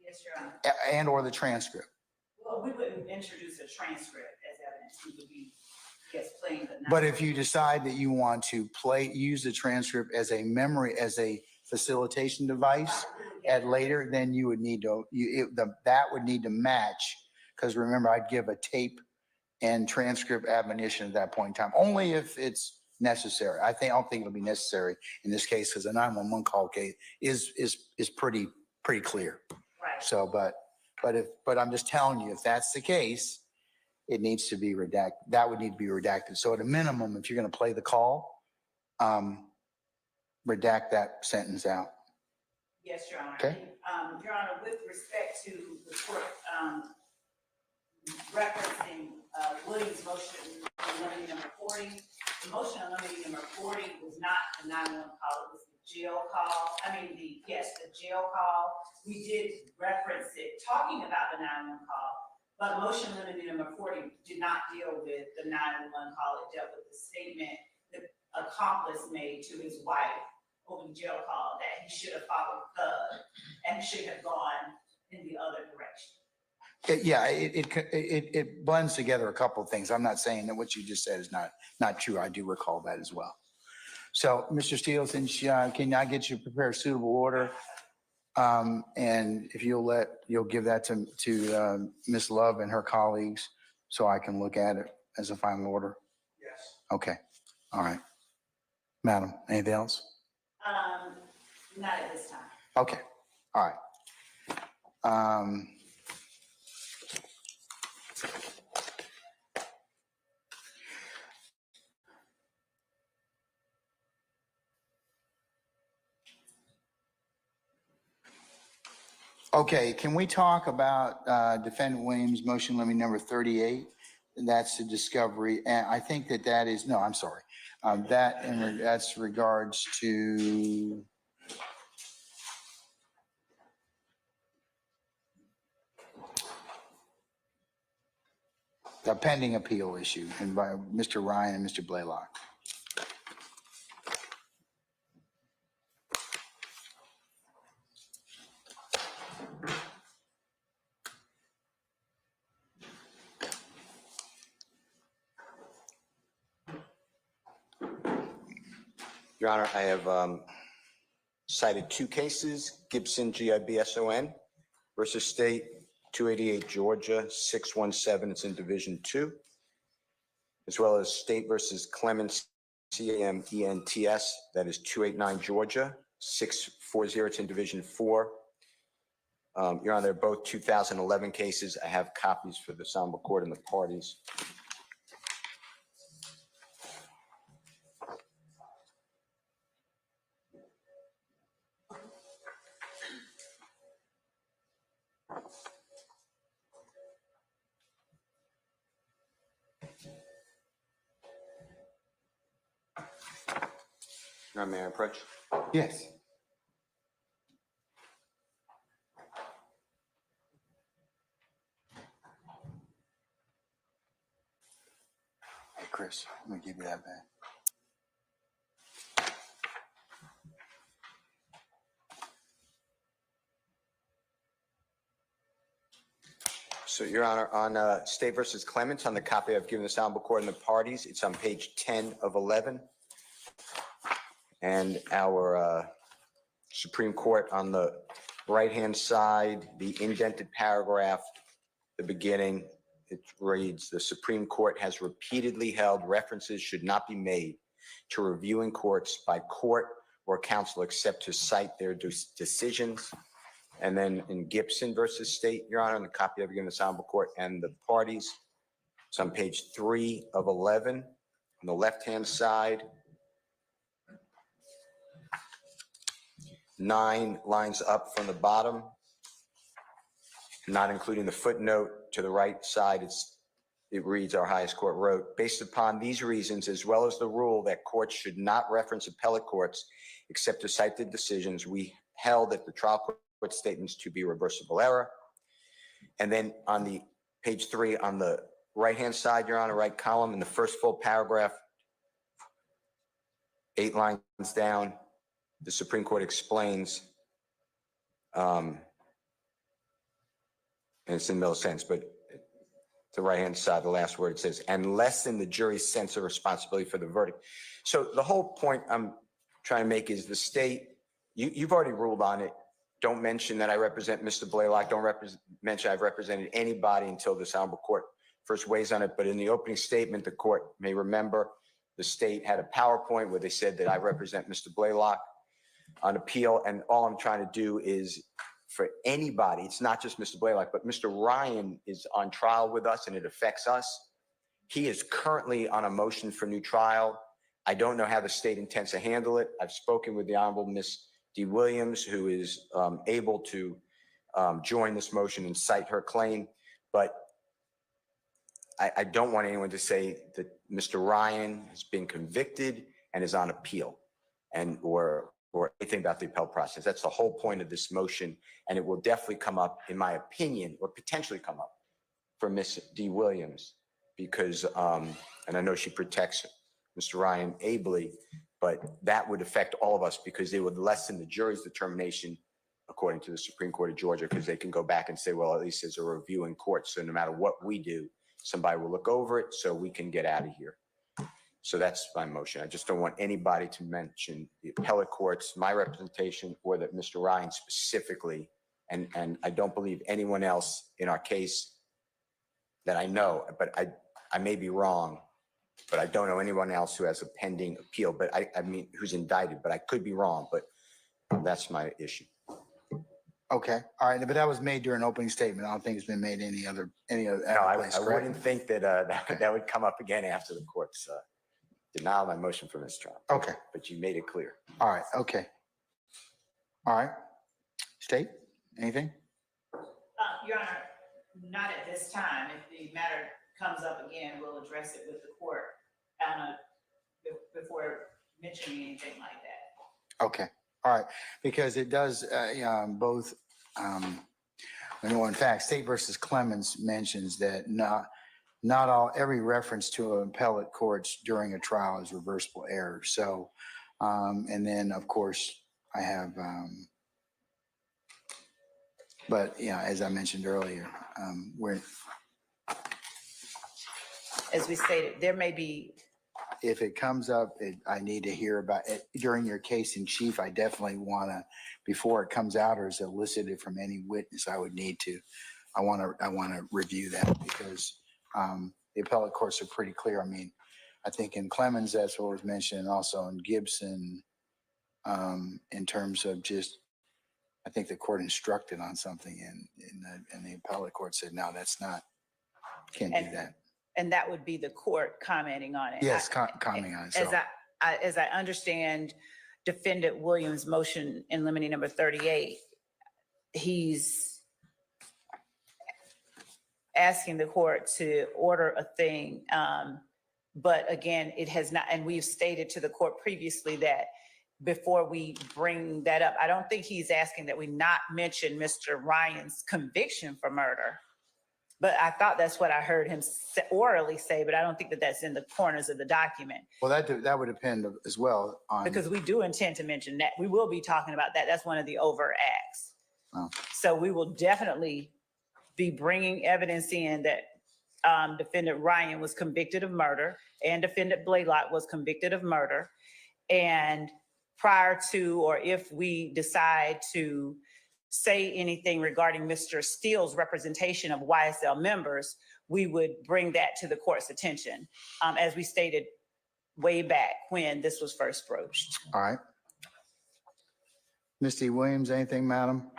Yes, Your Honor. And or the transcript. Well, we wouldn't introduce a transcript as evidence. We would be playing the. But if you decide that you want to use the transcript as a memory, as a facilitation device at later, then you would need to, that would need to match. Because remember, I'd give a tape and transcript admonition at that point in time, only if it's necessary. I don't think it'll be necessary in this case because the 911 call case is pretty clear. Right. So, but I'm just telling you, if that's the case, it needs to be redacted. That would need to be redacted. So at a minimum, if you're going to play the call, redact that sentence out. Yes, Your Honor. Okay. Your Honor, with respect to the court, referencing, Williams' motion on limiting number 40, the motion on limiting number 40 was not the 911 call, it was the jail call. The jail call. We did reference it, talking about the 911 call, but motion limiting number 40 did not deal with the 911 call. It dealt with the statement the accomplice made to his wife over the jail call that he should have followed Thug and should have gone in the other direction. It blends together a couple of things. I'm not saying that what you just said is not true. I do recall that as well. So, Mr. Stevenson, can I get you to prepare a suitable order? And if you'll give that to Ms. Love and her colleagues so I can look at it as a final order? Yes. Okay. All right. Madam, anything else? Not at this time. Okay. All right. Okay, can we talk about Defendant Williams' motion limiting number 38? That's the discovery, and I think that is, no, I'm sorry. That's regards to the pending appeal issue and by Mr. Ryan and Mr. Blaylock. Your Honor, I have cited two cases, Gibson, GIBSON versus State, 288 Georgia, 617, it's in Division 2, as well as State versus Clements, CAMENTS, that is 289 Georgia, 640, it's in Division 4. Your Honor, they're both 2011 cases. I have copies for the Honorable Court and the parties. Your Honor, may I approach? Yes. Hey, Chris, let me give you that back. So, Your Honor, on State versus Clements, on the copy I've given the Honorable Court and the parties, it's on page 10 of 11. And our Supreme Court on the right-hand side, the indented paragraph, the beginning, it reads, the Supreme Court has repeatedly held references should not be made to reviewing courts by court or counsel except to cite their decisions. And then in Gibson versus State, Your Honor, in the copy I've given the Honorable Court and the parties, it's on page 3 of 11 on the left-hand side. 9 lines up from the bottom, not including the footnote to the right side. It reads, our highest court wrote, based upon these reasons, as well as the rule that courts should not reference appellate courts except to cite the decisions, we held that the trial court statements to be reversible error. And then on the page 3 on the right-hand side, Your Honor, right column, in the first full paragraph, 8 lines down, the Supreme Court explains, and it's in the middle sentence, but the right-hand side, the last word, it says, and lessen the jury's sense of responsibility for the verdict. So the whole point I'm trying to make is the state, you've already ruled on it. Don't mention that I represent Mr. Blaylock. Don't mention I've represented anybody until this Honorable Court first weighs on it. But in the opening statement, the court may remember the state had a PowerPoint where they said that I represent Mr. Blaylock on appeal. And all I'm trying to do is for anybody, it's not just Mr. Blaylock, but Mr. Ryan is on trial with us and it affects us. He is currently on a motion for new trial. I don't know how the state intends to handle it. I've spoken with the Honorable Miss D. Williams, who is able to join this motion and cite her claim. But I don't want anyone to say that Mr. Ryan has been convicted and is on appeal or anything about the appellate process. That's the whole point of this motion. And it will definitely come up, in my opinion, or potentially come up for Ms. D. Williams, because, and I know she protects Mr. Ryan ably, but that would affect all of us because they would lessen the jury's determination, according to the Supreme Court of Georgia, because they can go back and say, well, at least there's a review in court. So no matter what we do, somebody will look over it so we can get out of here. So that's my motion. I just don't want anybody to mention the appellate courts, my representation, or that Mr. Ryan specifically. And I don't believe anyone else in our case that I know, but I may be wrong, but I don't know anyone else who has a pending appeal, but I mean, who's indicted, but I could be wrong, but that's my issue. Okay, all right, but that was made during opening statement. I don't think it's been made any other No, place, I correct? wouldn't think that that would come up again after the court's denial of my motion for mistrial. Okay, But you made it clear. all right, okay. All right, State, anything? Your Honor, not at this time. If the matter comes up again, we'll address it with the court before mentioning anything like that. Okay, all right, because it does both, in fact, State versus Clemens mentions that every reference to an appellate courts during a trial is reversible error. So, and then of course I have, but yeah, as I mentioned earlier, As we stated, there may be. if it comes up, I need to hear about it during your case in chief. I definitely want to, before it comes out or is elicited from any witness, I would need to, I want to review that because the appellate courts are pretty clear. I mean, I think in Clemens, that's what was mentioned, and also in Gibson, in terms of just, I think the court instructed on something and the appellate court said, no, that's not, can't do that. And that would be the court commenting on it. Yes, commenting on it. So, As I understand Defendant Williams' motion in limine number 38, he's asking the court to order a thing. But again, it has not, and we've stated to the court previously that before we bring that up, I don't think he's asking that we not mention Mr. Ryan's conviction for murder. But I thought that's what I heard him orally say, but I don't think that that's in the corners of the document. well, that would depend as well on. Because we do intend to mention that. We will be talking about that. That's one of the overt acts. Oh. So we will definitely be bringing evidence in that Defendant Ryan was convicted of murder and Defendant Blaylock was convicted of murder. And prior to, or if we decide to say anything regarding Mr. Steele's representation of YSL members, we would bring that to the court's attention, as we stated way back when this was first broached. All right. Ms. D. Williams, anything, madam?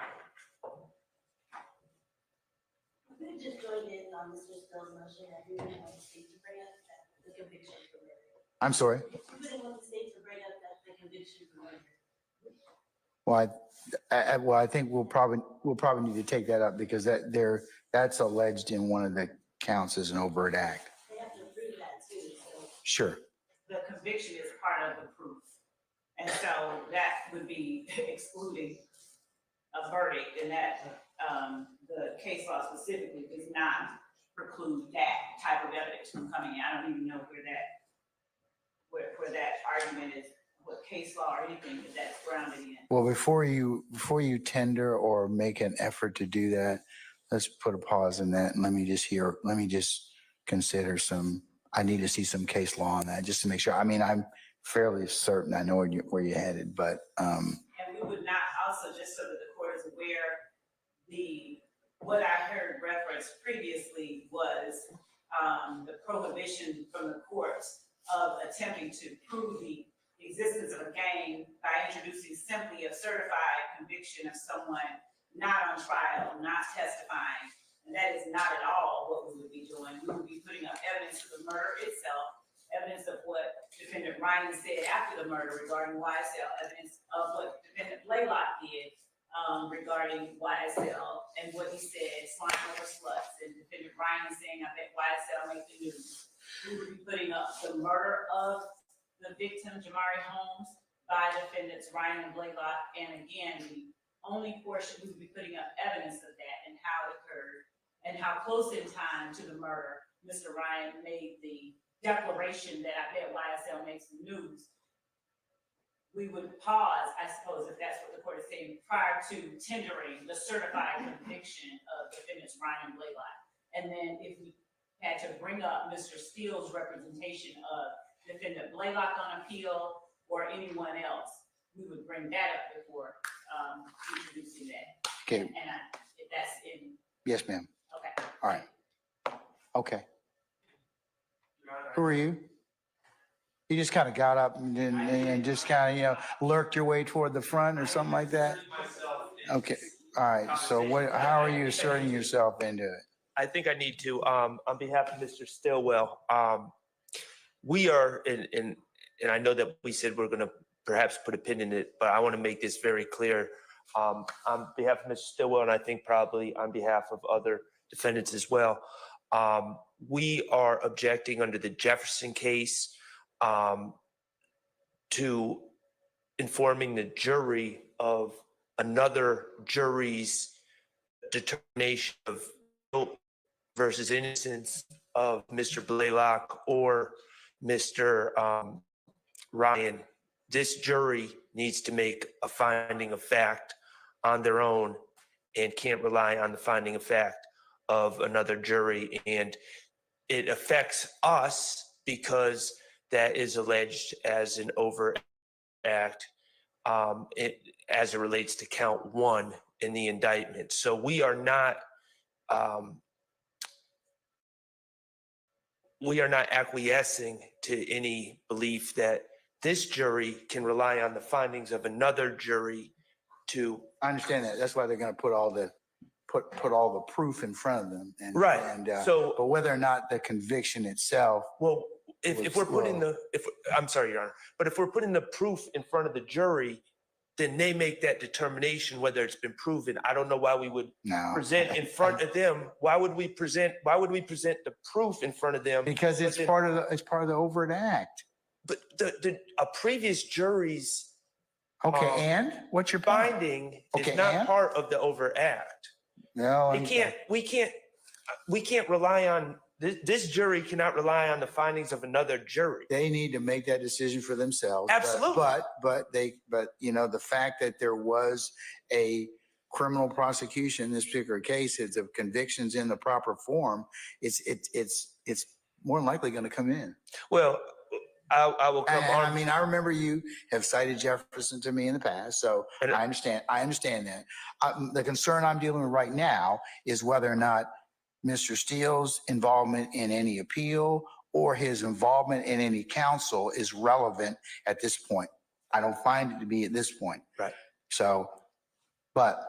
We just joined in on Mr. Steele's motion. I didn't want the state to bring up the conviction for murder. I'm sorry. We didn't want the state to bring up the conviction for murder. Well, I think we'll probably need to take that up because that's alleged in one of the counts as an overt act. They have to prove that too, so. Sure. The conviction is part of the proof. And so that would be excluding a verdict, and that the case law specifically does not preclude that type of evidence from coming in. I don't even know where that argument is, what case law or anything that that's grounded in. Well, before you tender or make an effort to do that, let's put a pause in that and let me just consider I need to see some case law on that just to make sure. I mean, I'm fairly certain I know where you're headed, but. And we would not, also just so that the court is aware, what I heard referenced previously was the prohibition from the courts of attempting to prove the existence of a gang by introducing simply a certified conviction of someone not on trial, not testifying. And that is not at all what we would be doing. We would be putting up evidence of the murder itself, evidence of what Defendant Ryan said after the murder regarding YSL, evidence of what Defendant Blaylock did regarding YSL and what he said, slime over sluts, and defendant Ryan saying, I bet YSL make the news. We would be putting up the murder of the victim, Jamari Holmes, by defendants Ryan and Blaylock. And again, the only portion we would be putting up evidence of that and how it occurred and how close in time to the murder Mr. Ryan made the declaration that I bet YSL makes the news. We would pause, I suppose, if that's what the court is saying, prior to tendering the certified conviction of defendants Ryan and Blaylock. And then if we had to bring up Mr. Steele's representation of defendant Blaylock on appeal or anyone else, we would bring that up before introducing that. Okay. And if that's in. Yes, ma'am. Okay. All right. Okay. Who are you? You just kind of got up and just kind of, you know, lurked your way toward the front or something like that? Okay. All right. So how are you asserting yourself into it? I think I need to, on behalf of Mr. Stillwell, we are, and I know that we said we're going to perhaps put a pin in it, but I want to make this very clear. On behalf of Mr. Stillwell, and I think probably on behalf of other defendants as well, we are objecting under the Jefferson case to informing the jury of another jury's determination of guilt versus innocence of Mr. Blaylock or Mr. Ryan. This jury needs to make a finding of fact on their own and can't rely on the finding of fact of another jury. And it affects us because that is alleged as an overt act as it relates to count 1 in the indictment. So we are not acquiescing to any belief that this jury can rely on the findings of another jury to. I understand that. That's why they're going to put all the proof in front of them. And, Right. So, but whether or not the conviction itself. Well, if we're putting I'm sorry, Your Honor, but if we're putting the proof in front of the jury, then they make that determination whether it's been proven. I don't know why we would present in front of them. Why would we present the proof in front of them? Because it's part of the overt act. But a previous jury's and what's your point? finding is not part of the overt act. No, We can't rely on this jury cannot rely on the findings of another jury. They need to make that decision for themselves. Absolutely. But you know, the fact that there was a criminal prosecution in this particular case, it's of convictions in the proper form, it's more than likely going to come in. Well, I will come on. I mean, I remember you have cited Jefferson to me in the past, so I understand that. The concern I'm dealing with right now is whether or not Mr. Steele's involvement in any appeal or his involvement in any counsel is relevant at this point. I don't find it to be at this point. Right. So, but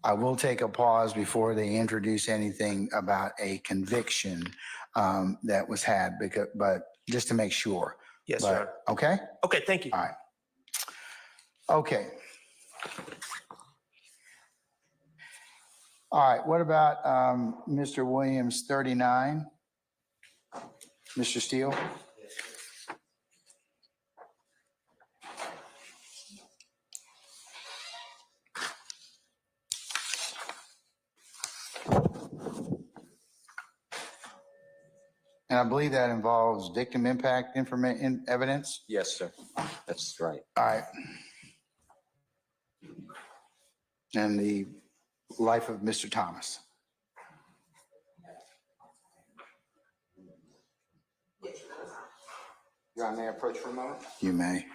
I will take a pause before they introduce anything about a conviction that was had, but just to make sure. Yes, sir. Okay? Okay, thank you. All right. Okay. All right, what about Mr. Williams, 39? Mr. Steele? And I believe that involves victim impact evidence? Yes, sir. That's right. All right. And the life of Mr. Thomas. Your Honor, may I approach for a moment? You may.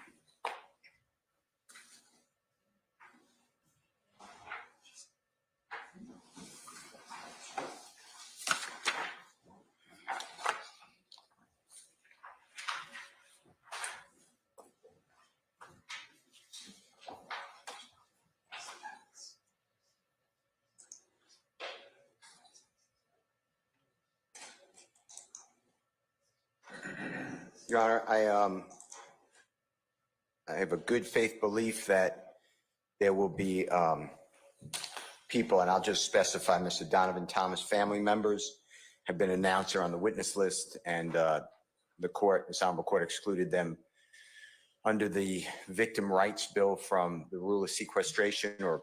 Your Honor, I have a good faith belief that there will be people, and I'll just specify Mr. Donovan Thomas family members have been announced here on the witness list, and the court, this honorable court, excluded them under the victim rights bill from the rule of sequestration, or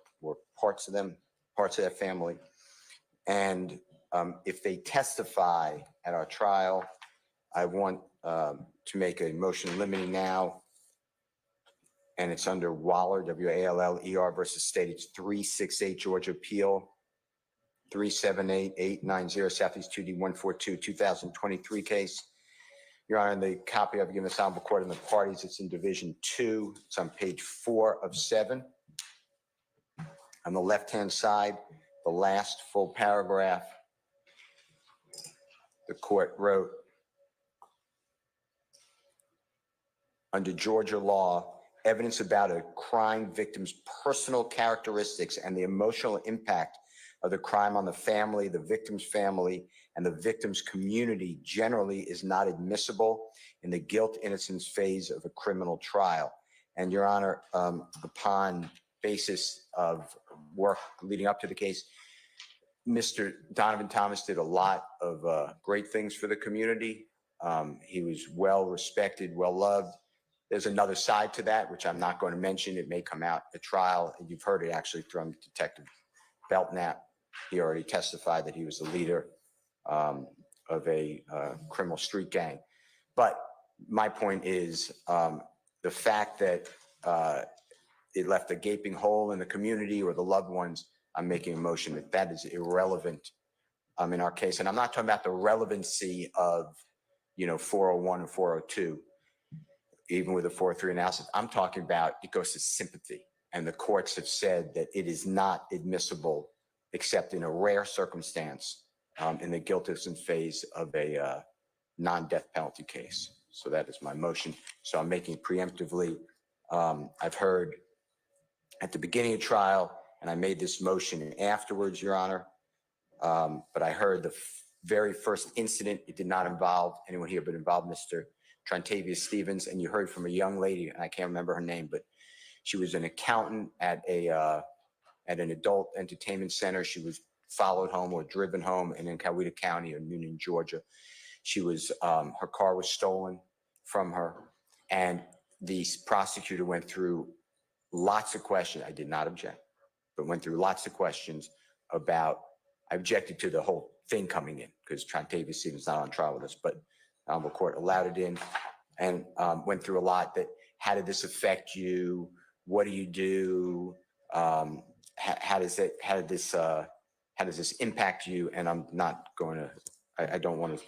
parts of them, parts of that family. And if they testify at our trial, I want to make a motion limiting now, and it's under Waller, W-A-L-L-E-R versus State. It's 368 Georgia Appeal, 378-890 Southeast 2D 142, 2023 case. Your Honor, the copy I've given this honorable court and the parties, it's in Division 2. It's on page 4 of 7. On the left-hand side, the last full paragraph, the court wrote, under Georgia law, evidence about a crime victim's personal characteristics and the emotional impact of the crime on the family, the victim's family, and the victim's community generally is not admissible in the guilt innocence phase of a criminal trial. And Your Honor, upon basis of work leading up to the case, Mr. Donovan Thomas did a lot of great things for the community. He was well respected, well loved. There's another side to that, which I'm not going to mention. It may come out at trial. You've heard it actually from Detective Belknap. He already testified that he was the leader of a criminal street gang. But my point is the fact that it left a gaping hole in the community or the loved ones, I'm making a motion that that is irrelevant in our case. And I'm not talking about the relevancy of, 401 and 402, even with a 403 analysis. I'm talking about it goes to sympathy. And the courts have said that it is not admissible except in a rare circumstance in the guilt innocence phase of a non-death penalty case. So that is my motion. So I'm making preemptively. I've heard at the beginning of trial, and I made this motion afterwards, Your Honor, but I heard the very first incident. It did not involve anyone here, but involved Mr. Trontavia Stevens. And you heard from a young lady, and I can't remember her name, but she was an accountant at an adult entertainment center. She was followed home or driven home in Coweta County or Noonan, Georgia. She was, her car was stolen from her, and the prosecutor went through lots of questions. I did not object, but went through lots of questions about, I objected to the whole thing coming in because Trontavia Stevens is not on trial with us, but the court allowed it in, and went through a lot that, how did this affect you? What do you do? How does this impact you? And I'm not going to, I don't want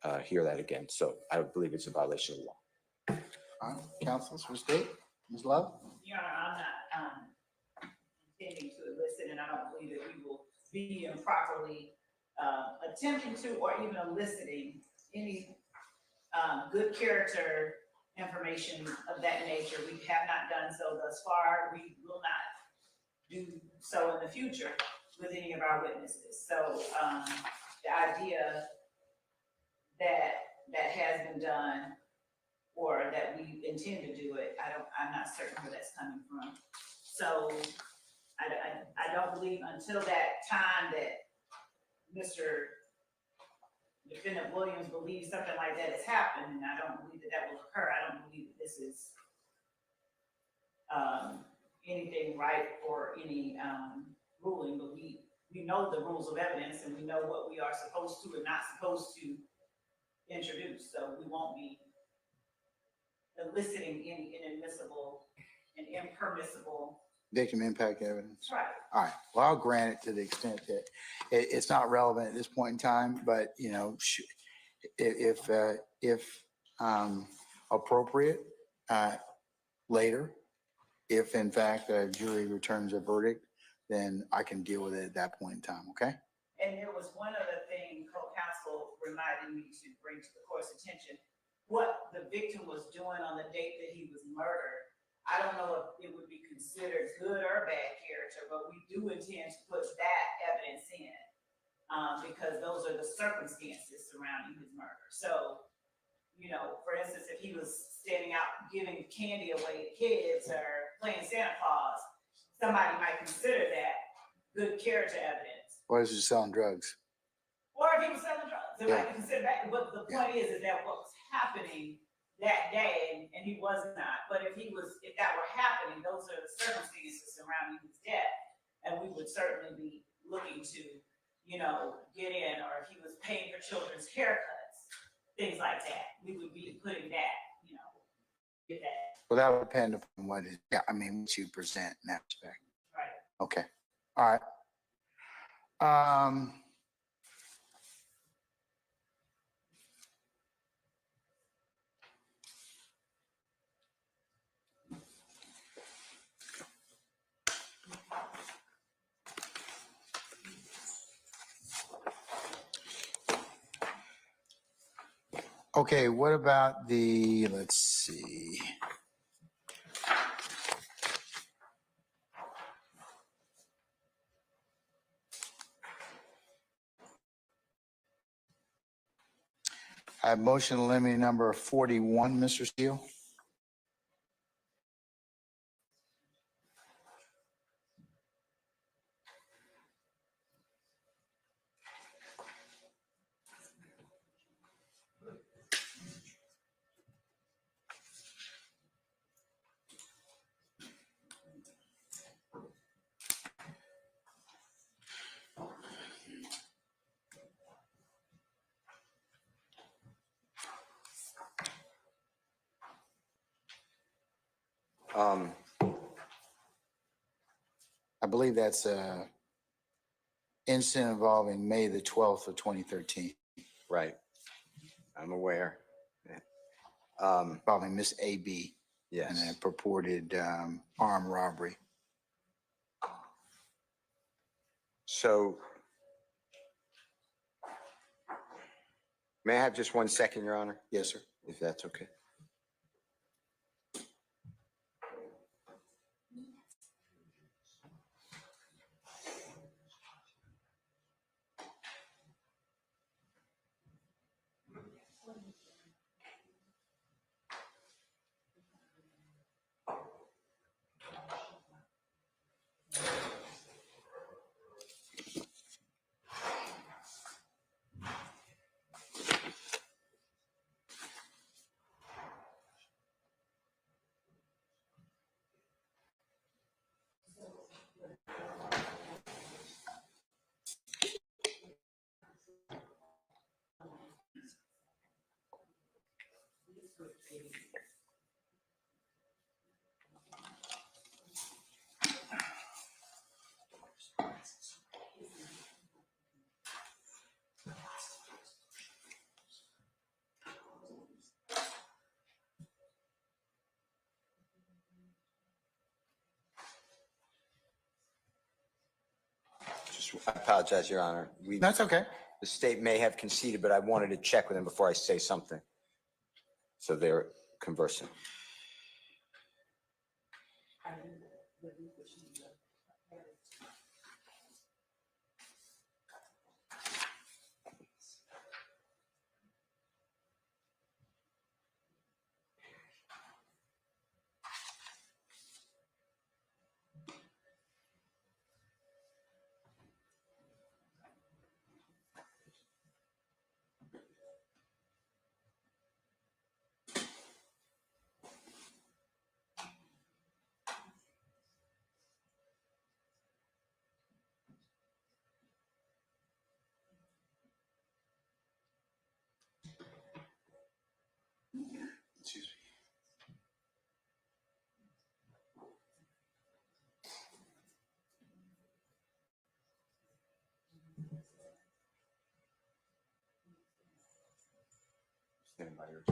to hear that again. So I believe it's a violation of the law. All right, counsels for state, Ms. Love? Your Honor, I'm not intending to elicit, and I don't believe that we will be improperly attempting to or even eliciting any good character information of that nature. We have not done so thus far. We will not do so in the future with any of our witnesses. So the idea that has been done or that we intend to do it, I'm not certain where that's coming from. So I don't believe until that time that Mr. Defendant Williams believes something like that has happened, and I don't believe that will occur. I don't believe that this is anything right or any ruling, but we know the rules of evidence and we know what we are supposed to and not supposed to introduce. So we won't be eliciting any inadmissible and impermissible. Victim impact evidence. Right. All right, well, I'll grant it to the extent that it's not relevant at this point in time, but, if appropriate, later, if in fact a jury returns a verdict, then I can deal with it at that point in time, okay? And there was one other thing co-counsel reminded me to bring to the court's attention. What the victim was doing on the date that he was murdered, I don't know if it would be considered good or bad character, but we do intend to put that evidence in because those are the circumstances surrounding his murder. So, for instance, if he was standing out giving candy away to kids or playing Santa Claus, somebody might consider that good character evidence. Or is he selling drugs? Or if he was selling drugs, they might consider that, but the point is that what was happening that day, and he was not, but if that were happening, those are the circumstances surrounding his death, and we would certainly be looking to, get in, or if he was paying for children's haircuts, things like that, we would be putting that, get that. Well, that would depend upon what you present in that respect. Right. Okay, all right. Okay, what about let's see. I have motion limiting number 41, Mr. Steele. I believe that's a incident involving May the 12th of 2013, Right. I'm aware. involving Miss A.B. and Yes. a purported armed robbery. So may I have just 1 second, Your Honor, Yes, sir. if that's okay? I apologize, Your Honor. That's okay. The state may have conceded, but I wanted to check with them before I say something. So they're conversing. Excuse me. Stand by your.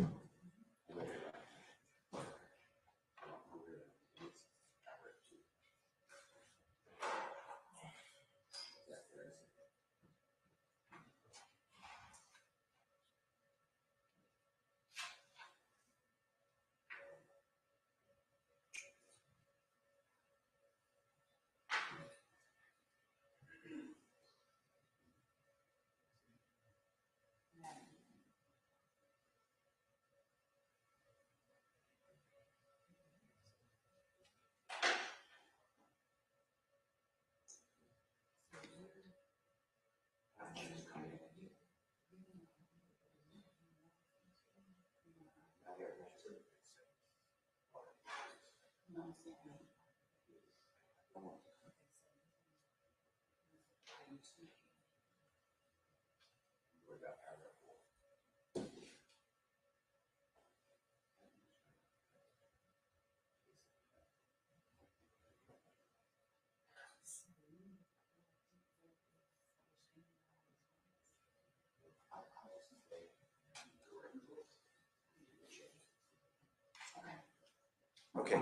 Okay,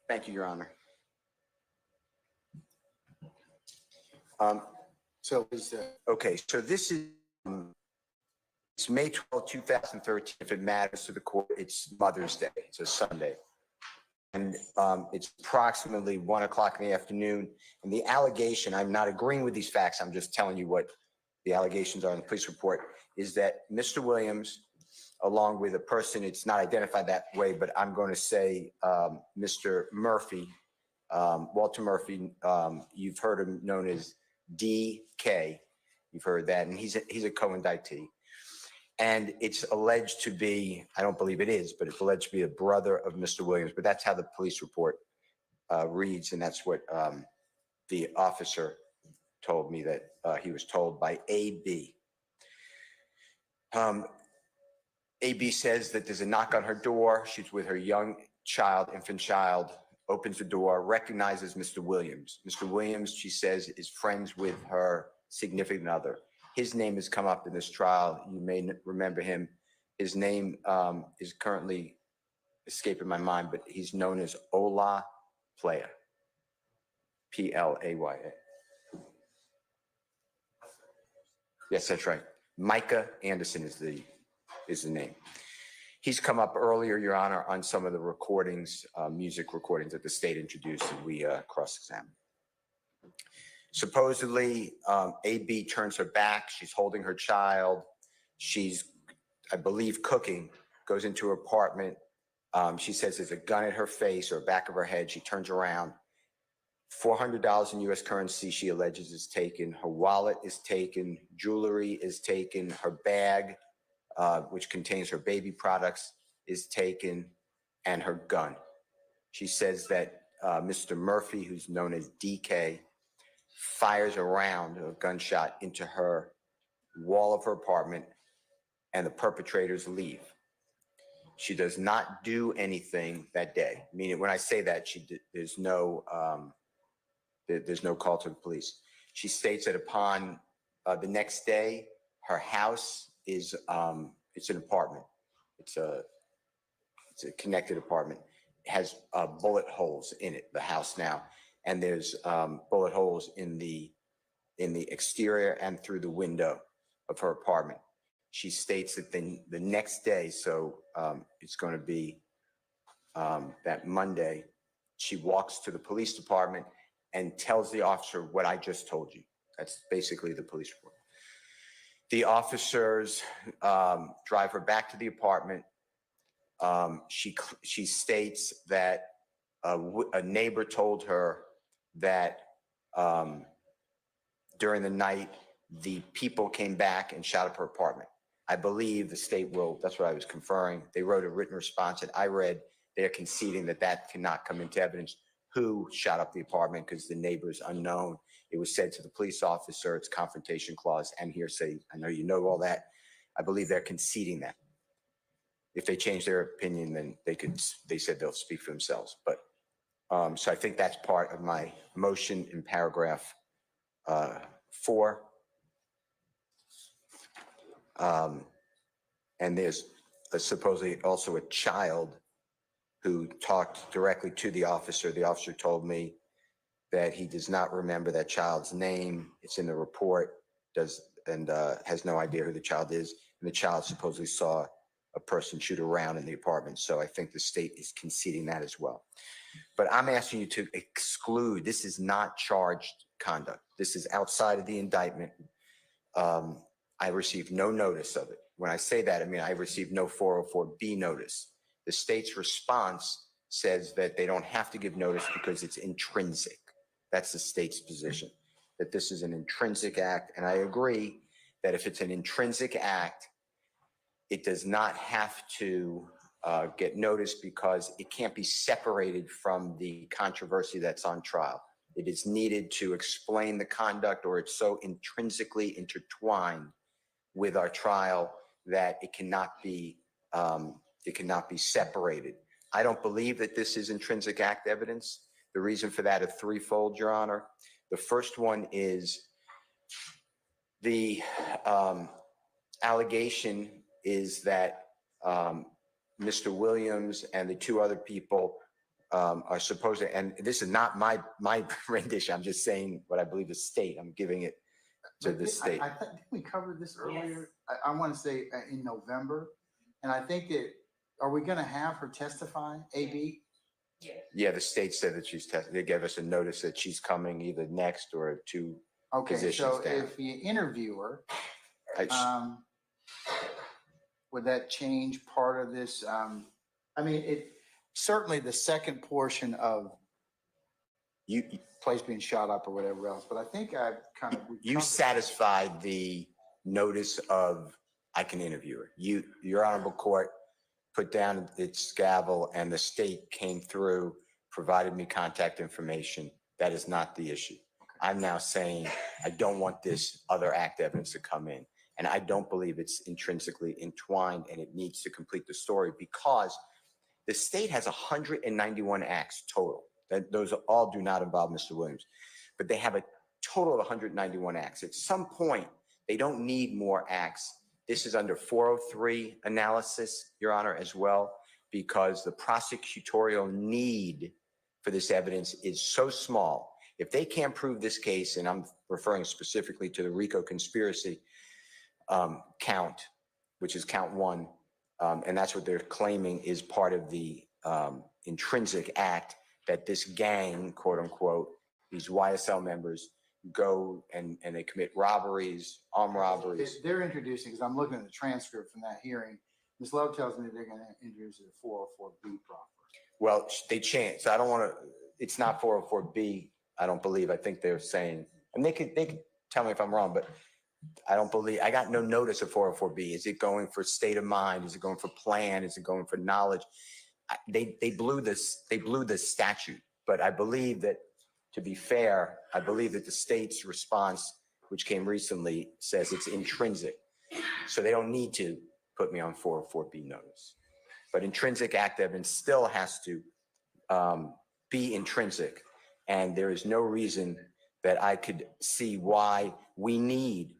thank you, Your Honor. So is the, Okay, so this is, it's May 12, 2013. If it matters to the court, it's Mother's Day. It's a Sunday. And it's approximately 1 o'clock in the afternoon. And the allegation, I'm not agreeing with these facts, I'm just telling you what the allegations are in the police report, is that Mr. Williams, along with a person, it's not identified that way, but I'm going to say Mr. Murphy, Walter Murphy, you've heard him known as DK, you've heard that, and he's a co-indictee. And it's alleged to be, I don't believe it is, but it's alleged to be a brother of Mr. Williams, but that's how the police report reads, and that's what the officer told me that he was told by AB. AB says that there's a knock on her door. She's with her young child, infant child, opens the door, recognizes Mr. Williams. Mr. Williams, she says, is friends with her significant other. His name has come up in this trial. You may remember him. His name is currently escaping my mind, but he's known as Ola Playa, Playa. Yes, that's right. Micah Anderson is the name. He's come up earlier, Your Honor, on some of the recordings, music recordings that the state introduced, and we cross-examined. Supposedly, AB turns her back. She's holding her child. She's, I believe, cooking, goes into her apartment. She says there's a gun at her face or back of her head. She turns around. $400 in U.S. currency, she alleges, is taken. Her wallet is taken. Jewelry is taken. Her bag, which contains her baby products, is taken, and her gun. She says that Mr. Murphy, who's known as DK, fires a round, a gunshot, into her wall of her apartment, and the perpetrators leave. She does not do anything that day. Meaning, when I say that, there's no call to the police. She states that upon the next day, her house is it's an apartment. It's a connected apartment. It has bullet holes in it. The house now, and there's bullet holes in the exterior and through the window of her apartment. She states that the next day, so it's going to be that Monday, she walks to the police department and tells the officer what I just told you. That's basically the police report. The officers drive her back to the apartment. She states that a neighbor told her that during the night, the people came back and shot up her apartment. I believe the state will, that's what I was conferring. They wrote a written response that I read. They're conceding that that cannot come into evidence who shot up the apartment because the neighbor is unknown. It was said to the police officer, it's confrontation clause and hearsay. I know you know all that. I believe they're conceding that. If they change their opinion, then they said they'll speak for themselves. But so I think that's part of my motion in paragraph 4. And there's supposedly also a child who talked directly to the officer. The officer told me that he does not remember that child's name. It's in the report, has no idea who the child is. And the child supposedly saw a person shoot around in the apartment. So I think the state is conceding that as well. But I'm asking you to exclude, this is not charged conduct. This is outside of the indictment. I received no notice of it. When I say that, I mean, I received no 404B notice. The state's response says that they don't have to give notice because it's intrinsic. That's the state's position, that this is an intrinsic act. And I agree that if it's an intrinsic act, it does not have to get noticed because it can't be separated from the controversy that's on trial. It is needed to explain the conduct, or it's so intrinsically intertwined with our trial that it cannot be separated. I don't believe that this is intrinsic act evidence. The reason for that is threefold, Your Honor. The first one is the allegation is that Mr. Williams and the two other people are supposed to, and this is not my rendition, I'm just saying what I believe the state, I'm giving it to the state. I think we covered this earlier. I want to say in November. And I think that, are we going to have her testify, AB? Yeah, the state said that they gave us a notice that she's coming either next or two Okay, positions so down. if you interview her, I- would that change part of this? I mean, it certainly the second portion of you place being shot up or whatever else, but I think I've kind of. you satisfied the notice of I can interview her. Your Honorable Court put down its gavel and the state came through, provided me contact information. That is not the issue. I'm now saying I don't want this other act evidence to come in. And I don't believe it's intrinsically entwined and it needs to complete the story because the state has 191 acts total. Those all do not involve Mr. Williams, but they have a total of 191 acts. At some point, they don't need more acts. This is under 403 analysis, Your Honor, as well, because the prosecutorial need for this evidence is so small. If they can't prove this case, and I'm referring specifically to the RICO conspiracy count, which is count one, and that's what they're claiming is part of the intrinsic act that this gang, quote unquote, these YSL members go and they commit robberies, armed robberies. They're introducing, because I'm looking at the transcript from that hearing, Ms. Love tells me they're going to introduce it a 404B proffer. Well, they changed. So I don't want to, it's not 404B, I don't believe. I think they're saying, and they could tell me if I'm wrong, but I don't believe, I got no notice of 404B. Is it going for state of mind? Is it going for plan? Is it going for knowledge? They blew the statute, but I believe that, to be fair, I believe that the state's response, which came recently, says it's intrinsic. So they don't need to put me on 404B notice. But intrinsic act evidence still has to be intrinsic. And there is no reason that I could see why we need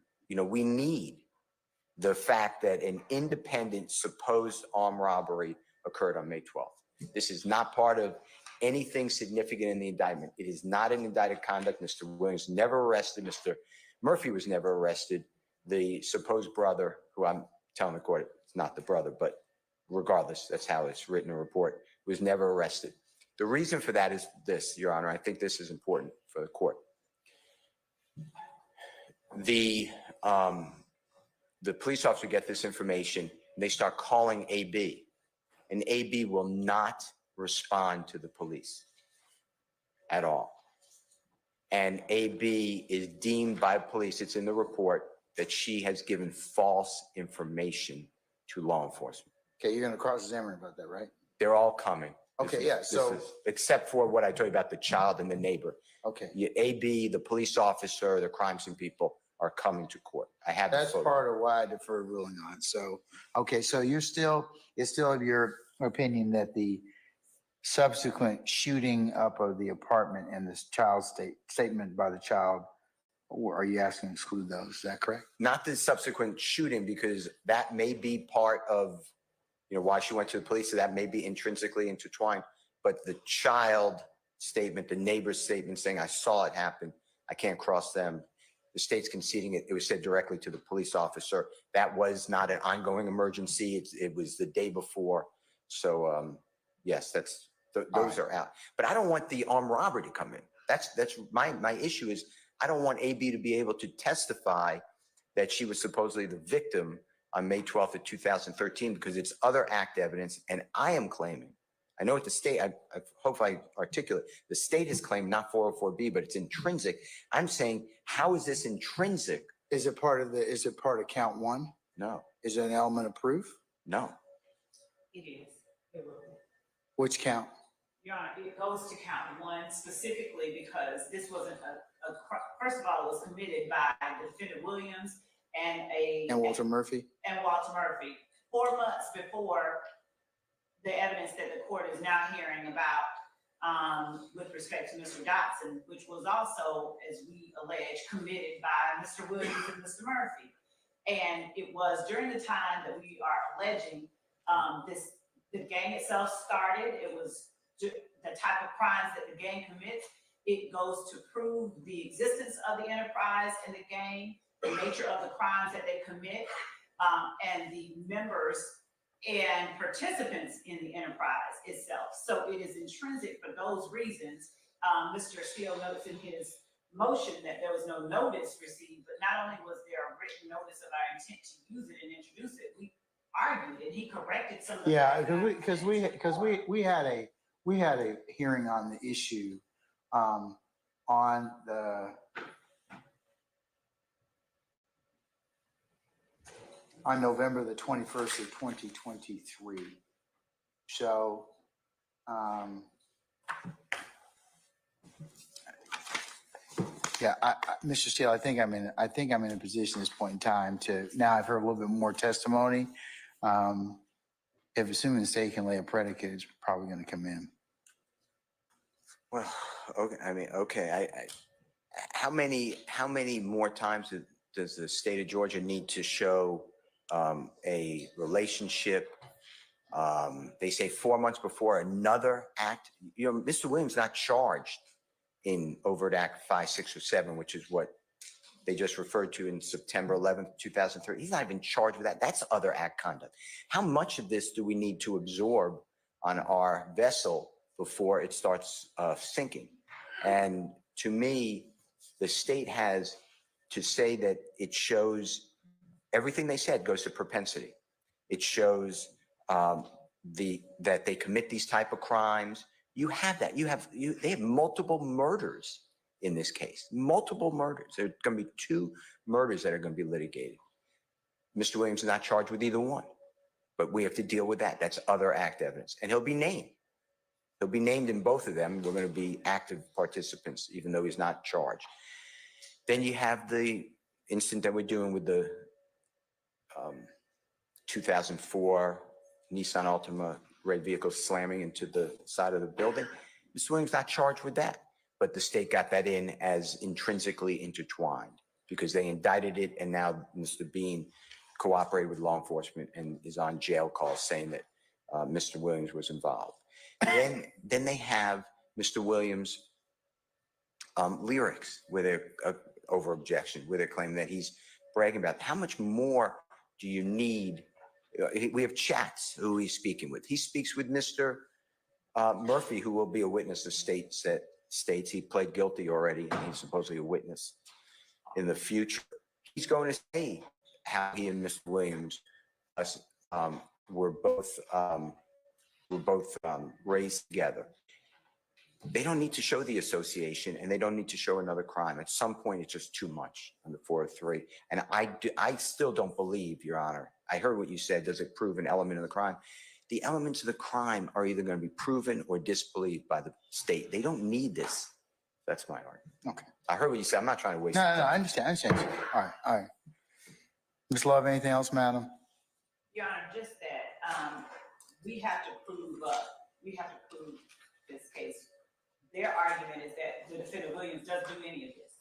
the fact that an independent supposed armed robbery occurred on May 12th. This is not part of anything significant in the indictment. It is not an indicted conduct. Mr. Williams never arrested. Mr. Murphy was never arrested. The supposed brother, who I'm telling the court, it's not the brother, but regardless, that's how it's written in a report, was never arrested. The reason for that is this, Your Honor. I think this is important for the court. The police officer get this information, and they start calling AB, and AB will not respond to the police at all. And AB is deemed by police, it's in the report, that she has given false information to law enforcement. Okay, you're going to cross-examine about that, right? They're all coming. Okay, yeah, so. Except for what I told you about the child and the neighbor. Okay. AB, the police officer, the crime scene people are coming to court. I have the That's photo. part of why I deferred ruling on. So, okay, so it's still of your opinion that the subsequent shooting up of the apartment and this child's statement by the child, or are you asking to exclude those? Is that correct? Not the subsequent shooting, because that may be part of, why she went to the police. So that may be intrinsically intertwined. But the child statement, the neighbor's statement saying, I saw it happen, I can't cross them. The state's conceding it. It was said directly to the police officer. That was not an ongoing emergency. It was the day before. So yes, those are out. But I don't want the armed robbery to come in. That's my issue is I don't want AB to be able to testify that she was supposedly the victim on May 12th of 2013 because it's other act evidence. And I am claiming, I know what the state, I hope I articulate, the state has claimed not 404B, but it's intrinsic. I'm saying, how is this intrinsic? Is it part of count one? No, Is it an element of proof? no. It is. Which count? Your Honor, it goes to count one specifically because this wasn't first of all, it was committed by Defendant Williams and Walter Murphy? And Walter Murphy, 4 months before the evidence that the court is now hearing about with respect to Mr. Dotson, which was also, as we allege, committed by Mr. Williams and Mr. Murphy. And it was during the time that we are alleging the gang itself started. It was the type of crimes that the gang commits. It goes to prove the existence of the enterprise and the gang, the nature of the crimes that they commit, and the members and participants in the enterprise itself. So it is intrinsic for those reasons. Mr. Steele notes in his motion that there was no notice received, but not only was there a written notice of our intent to use it and introduce it, we argued and he corrected some of the. Yeah, because we had a hearing on the issue on November the 21st of 2023. So, yeah, Mr. Steele, I think I'm in a position at this point in time to, now I've heard a little bit more testimony. If assuming the state can lay a predicate, it's probably going to come in. Well, okay, I mean, okay, how many more times does the state of Georgia need to show a relationship? They say 4 months before another act. You know, Mr. Williams not charged in overt act 5, 6, or 7, which is what they just referred to in September 11th, 2003. He's not even charged with that. That's other act conduct. How much of this do we need to absorb on our vessel before it starts sinking? And to me, the state has to say that it shows everything they said goes to propensity. It shows that they commit these type of crimes. You have that. They have multiple murders in this case. Multiple murders. There are going to be 2 murders that are going to be litigated. Mr. Williams is not charged with either one, but we have to deal with that. That's other act evidence, and he'll be named. He'll be named in both of them. We're going to be active participants, even though he's not charged. Then you have the incident that we're doing with the 2004 Nissan Altima red vehicle slamming into the side of the building. Mr. Williams not charged with that, but the state got that in as intrinsically intertwined because they indicted it, and now Mr. Bean cooperated with law enforcement and is on jail calls saying that Mr. Williams was involved. Then they have Mr. Williams' lyrics where they're over objection, where they're claiming that he's bragging about. How much more do you need? We have chats who he's speaking with. He speaks with Mr. Murphy, who will be a witness. The state states he pled guilty already, and he's supposedly a witness in the future. He's going to say how he and Mr. Williams were both raised together. They don't need to show the association, and they don't need to show another crime. At some point, it's just too much under 403. And I still don't believe, Your Honor. I heard what you said. Does it prove an element of the crime? The elements of the crime are either going to be proven or disbelieved by the state. They don't need this. That's my argument. Okay. I heard what you said. I'm not trying to waste. No, I understand. All right. Ms. Love, anything else, madam? Your Honor, just that we have to prove this case. Their argument is that the defendant Williams doesn't do any of this.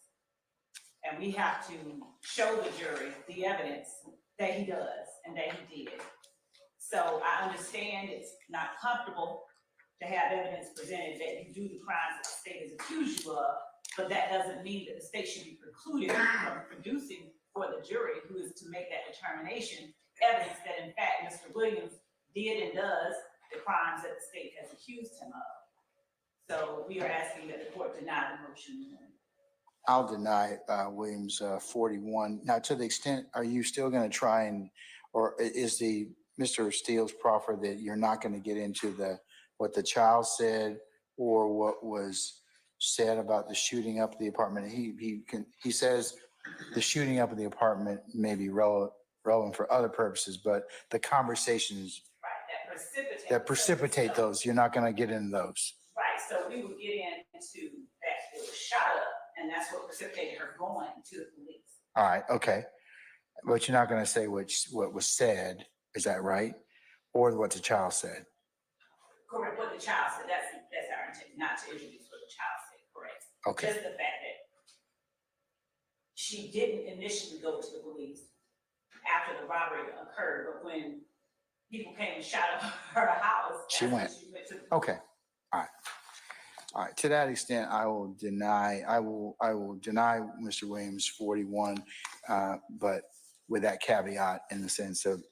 And we have to show the jury the evidence that he does and that he did. So I understand it's not comfortable to have evidence presented that you do the crimes that the state has accused you of, but that doesn't mean that the state should be precluded from producing for the jury, who is to make that determination, evidence that in fact Mr. Williams did and does the crimes that the state has accused him of. So we are asking that the court deny the motion. I'll deny Williams 41. Now, to the extent, are you still going to try and, or is the Mr. Steele's proffer that you're not going to get into what the child said or what was said about the shooting up of the apartment? He says the shooting up of the apartment may be relevant for other purposes, but the conversations. Right, precipitate. that precipitate those. You're not going to get into those. Right, so we would get into that it was shot up, and that's what precipitated her going to the police. All right, okay. But you're not going to say what was said, is that right? Or what the child said? Correct, what the child said, that's our intent, not to introduce what the child said, correct? Okay, Just the fact that she didn't initially go to the police after the robbery occurred, but when people came and shot up her house. She that's when went. She went to the okay. All right. All right, to that extent, I will deny Mr. Williams 41, but with that caveat in the sense of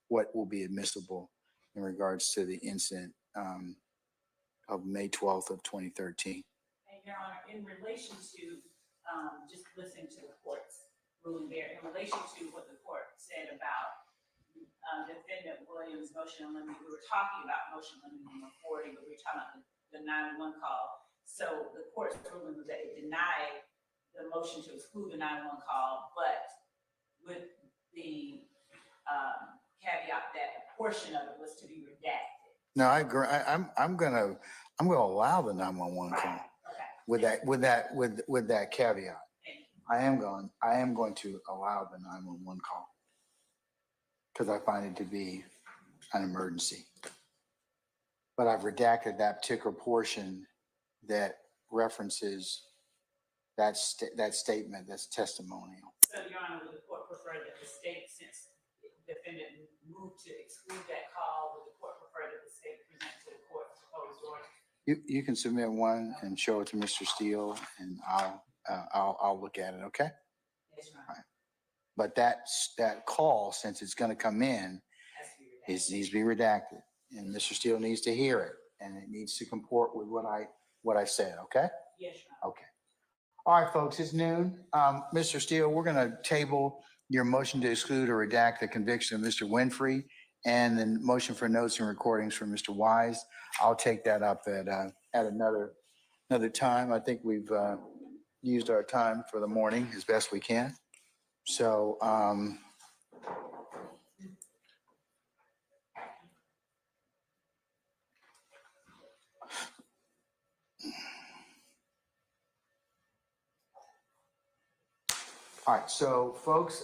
what will be admissible in regards to the incident of May 12th of 2013. And Your Honor, in relation to, just listening to the court's ruling there, in relation to what the court said about defendant Williams' motion on limine, we were talking about motion limine number 40, but we were talking about the 911 call. So the court's ruling was that it denied the motion to exclude the 911 call, but with the caveat that a portion of it was to be redacted. No, I agree. I'm gonna allow the 911 call Okay. with that caveat. Thank you. I am going to allow the 911 call because I find it to be an emergency. But I've redacted that particular portion that references that statement that's testimonial. So, Your Honor, would the court prefer that the state, since the defendant moved to exclude that call, would the court prefer that the state present to the court proposed order? You can submit one and show it to Mr. Steele, and I'll look at it. Okay. Yes, Your Honor. But that call, since it's going to come in, Has to be redacted. it needs to be redacted, and Mr. Steele needs to hear it, and it needs to comport with what I said. Okay. Yes, Your Honor. Okay. All right, folks, it's noon. Mr. Steele, we're going to table your motion to exclude or redact the conviction of Mr. Winfrey and the motion for notes and recordings from Mr. Wise. I'll take that up at another time. I think we've used our time for the morning as best we can. So, all right, so folks,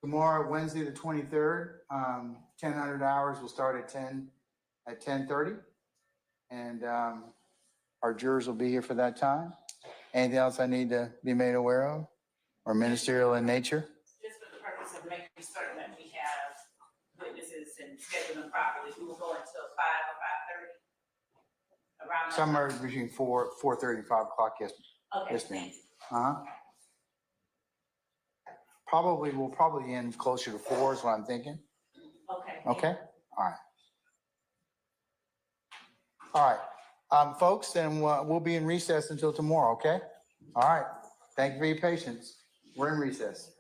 tomorrow, Wednesday, the 23rd, 1000 hours will start at 10:30. And our jurors will be here for that time. Anything else I need to be made aware of or ministerial in nature? Just for the purpose of making certain that we have witnesses and schedule them properly, we will go until 5 or 5:30. Around that Somewhere time. between 4:30 and 5 o'clock, yes. Okay, Yes, ma'am. thank you. Uh-huh. We'll probably end closer to 4 is what I'm thinking. Okay. thank Okay, you. all right. All right, folks, then we'll be in recess until tomorrow, okay? All right, thank you for your patience. We're in recess.